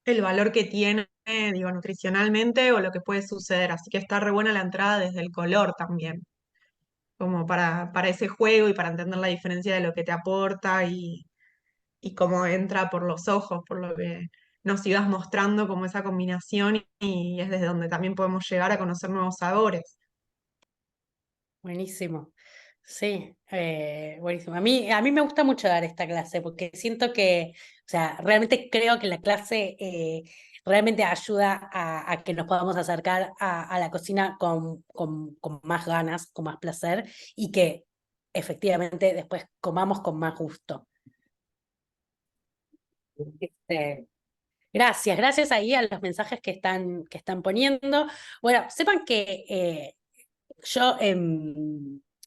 el valor que tiene, digo, nutricionalmente o lo que puede suceder. Así que está re buena la entrada desde el color también, como para ese juego y para entender la diferencia de lo que te aporta y cómo entra por los ojos, por lo que nos ibas mostrando como esa combinación y es desde donde también podemos llegar a conocer nuevos sabores. Buenísimo. Sí, buenísimo. A mí me gusta mucho dar esta clase porque siento que, o sea, realmente creo que la clase realmente ayuda a que nos podamos acercar a la cocina con más ganas, con más placer y que efectivamente después comamos con más gusto. Este, gracias ahí a los mensajes que están poniendo. Bueno, sepan que yo,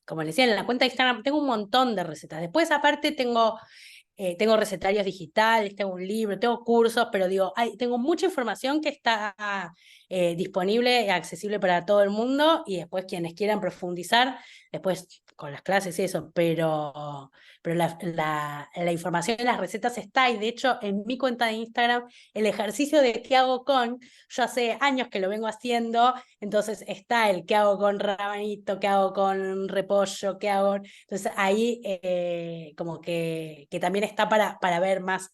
como les decía, en la cuenta de Instagram tengo un montón de recetas. Después, aparte, tengo recetarios digitales, tengo un libro, tengo cursos, pero digo, tengo mucha información que está disponible y accesible para todo el mundo y después quienes quieran profundizar, después con las clases y eso, pero la información de las recetas está y de hecho en mi cuenta de Instagram el ejercicio de qué hago con, yo hace años que lo vengo haciendo, entonces está el qué hago con rabanito, qué hago con repollo, qué hago... Entonces ahí como que también está para ver más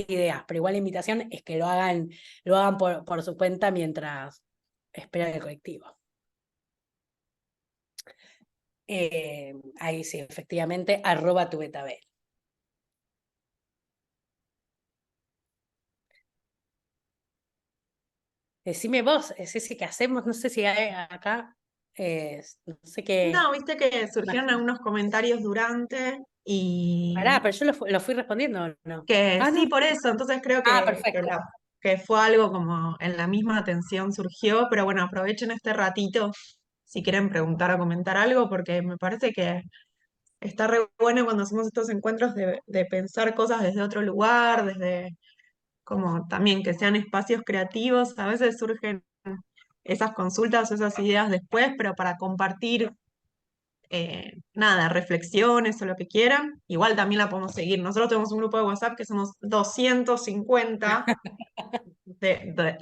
ideas, pero igual la invitación es que lo hagan por su cuenta mientras esperan el colectivo. Ahí sí, efectivamente, @tubetabel. Decime vos, Ceci, ¿qué hacemos? No sé si hay acá, no sé qué. No, viste que surgieron algunos comentarios durante y Pará, pero yo lo fui respondiendo, ¿o no? que Ah, sí, no. por eso, entonces creo Ah, que, perfecto. que fue algo como en la misma atención surgió, pero bueno, aprovechen este ratito si quieren preguntar o comentar algo, porque me parece que está re bueno cuando hacemos estos encuentros de pensar cosas desde otro lugar, desde como también que sean espacios creativos, a veces surgen esas consultas o esas ideas después, pero para compartir nada, reflexiones o lo que quieran, igual también la podemos seguir. Nosotros tenemos un grupo de WhatsApp que somos 250,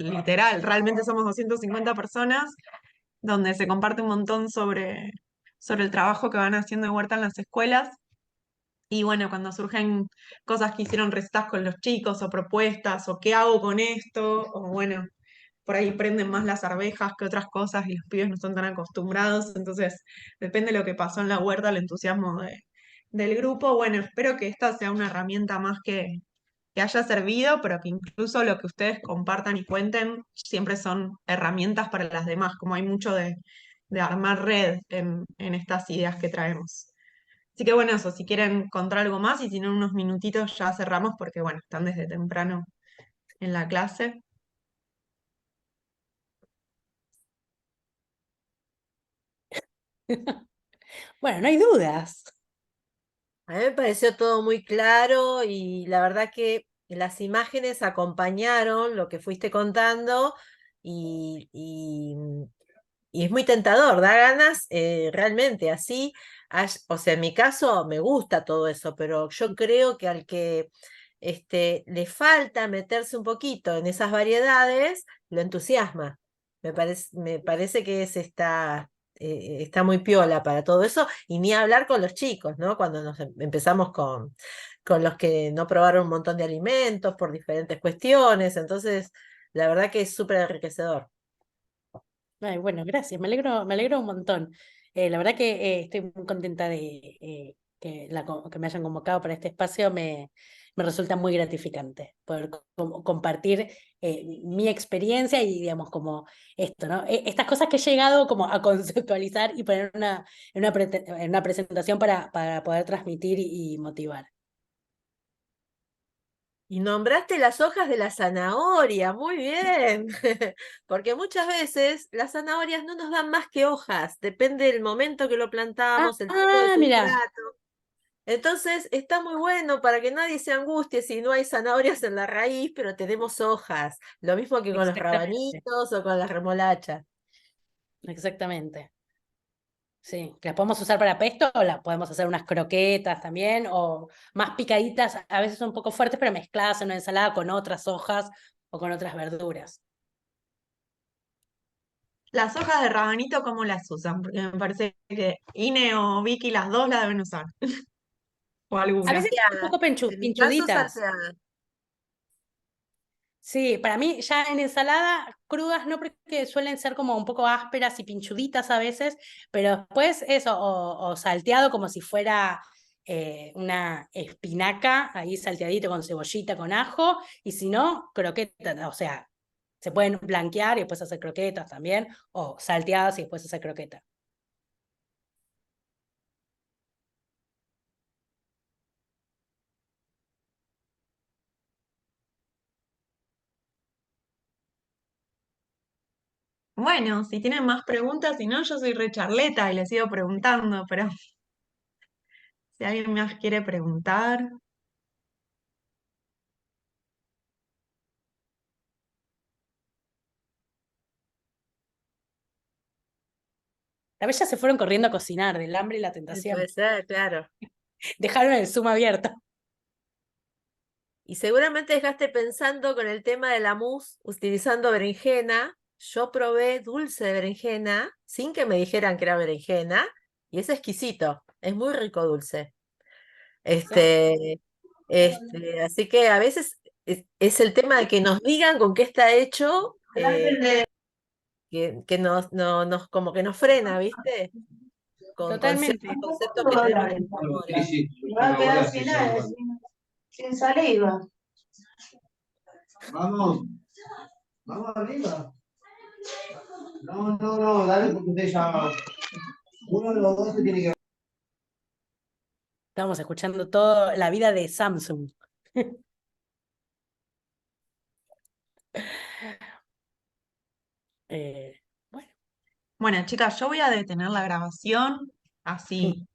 literal, realmente somos 250 personas, donde se comparte un montón sobre el trabajo que van haciendo de huerta en las escuelas. Y bueno, cuando surgen cosas que hicieron recetas con los chicos o propuestas o qué hago con esto, o bueno, por ahí prenden más las arvejas que otras cosas y los pibes no están tan acostumbrados, entonces depende de lo que pasó en la huerta, el entusiasmo del grupo. Bueno, espero que esta sea una herramienta más que haya servido, pero que incluso lo que ustedes compartan y cuenten siempre son herramientas para las demás, como hay mucho de armar red en estas ideas que traemos. Así que bueno, eso, si quieren contar algo más y si no, en unos minutitos ya cerramos porque bueno, están desde temprano en la clase. Bueno, no hay dudas. A mí me pareció todo muy claro y la verdad que las imágenes acompañaron lo que fuiste contando y es muy tentador, da ganas realmente así. O sea, en mi caso me gusta todo eso, pero yo creo que al que le falta meterse un poquito en esas variedades, lo entusiasma. Me parece que está muy piola para todo eso, y ni hablar con los chicos, ¿no? Cuando empezamos con los que no probaron un montón de alimentos por diferentes cuestiones, entonces la verdad que es súper enriquecedor. Ay, bueno, gracias, me alegro un montón. La verdad que estoy muy contenta de que me hayan convocado para este espacio, me resulta muy gratificante poder compartir mi experiencia y, digamos, como esto, ¿no? Estas cosas que he llegado como a conceptualizar y poner en una presentación para poder transmitir y motivar. Y nombraste las hojas de la zanahoria, muy bien, porque muchas veces las zanahorias no nos dan más que hojas, depende del momento que lo plantamos, el tipo de Mira, sustrato. Entonces está muy bueno para que nadie se angustie si no hay zanahorias en la raíz, pero tenemos hojas. Lo mismo que con los exactamente, rabanitos o con las remolachas. exactamente. Sí, que las podemos usar para pesto o las podemos hacer unas croquetas también, o más picaditas, a veces son un poco fuertes, pero mezcladas en una ensalada con otras hojas o con otras verduras. Las hojas de rabanito, ¿cómo las usan? Porque me parece que Ine o Vicky, las dos la deben usar. O A alguna. veces un Salteada. poco En mi caso, pinchuditas. salteada. Sí, para mí ya en ensalada crudas no, porque suelen ser como un poco ásperas y pinchuditas a veces, pero después eso, o salteado como si fuera una espinaca, ahí salteadito con cebollita, con ajo, y si no, croquetas, o sea, se pueden blanquear y después hacer croquetas también, o salteadas y después hacer croquetas. Bueno, si tienen más preguntas, si no, yo soy re charleta y les sigo preguntando, pero si alguien más quiere preguntar. A veces ya se fueron corriendo a cocinar del hambre y la Puede tentación. ser, claro. Dejaron el Zoom abierto. Y seguramente dejaste pensando con el tema de la mousse utilizando berenjena. Yo probé dulce de berenjena sin que me dijeran que era berenjena y es exquisito, es muy rico dulce. Este, así que a veces es el tema de que nos digan con qué está hecho, que nos, nos, como que nos frena, ¿viste? Con ciertos Totalmente. conceptos que tenemos ahora. Va a quedar sin saliva. Vamos, vamos arriba. No, no, no, dale porque usted ya. Uno de los dos se tiene que. Estamos escuchando toda la vida de Samsung. Bueno, Bueno, chicas, yo voy a detener la grabación, así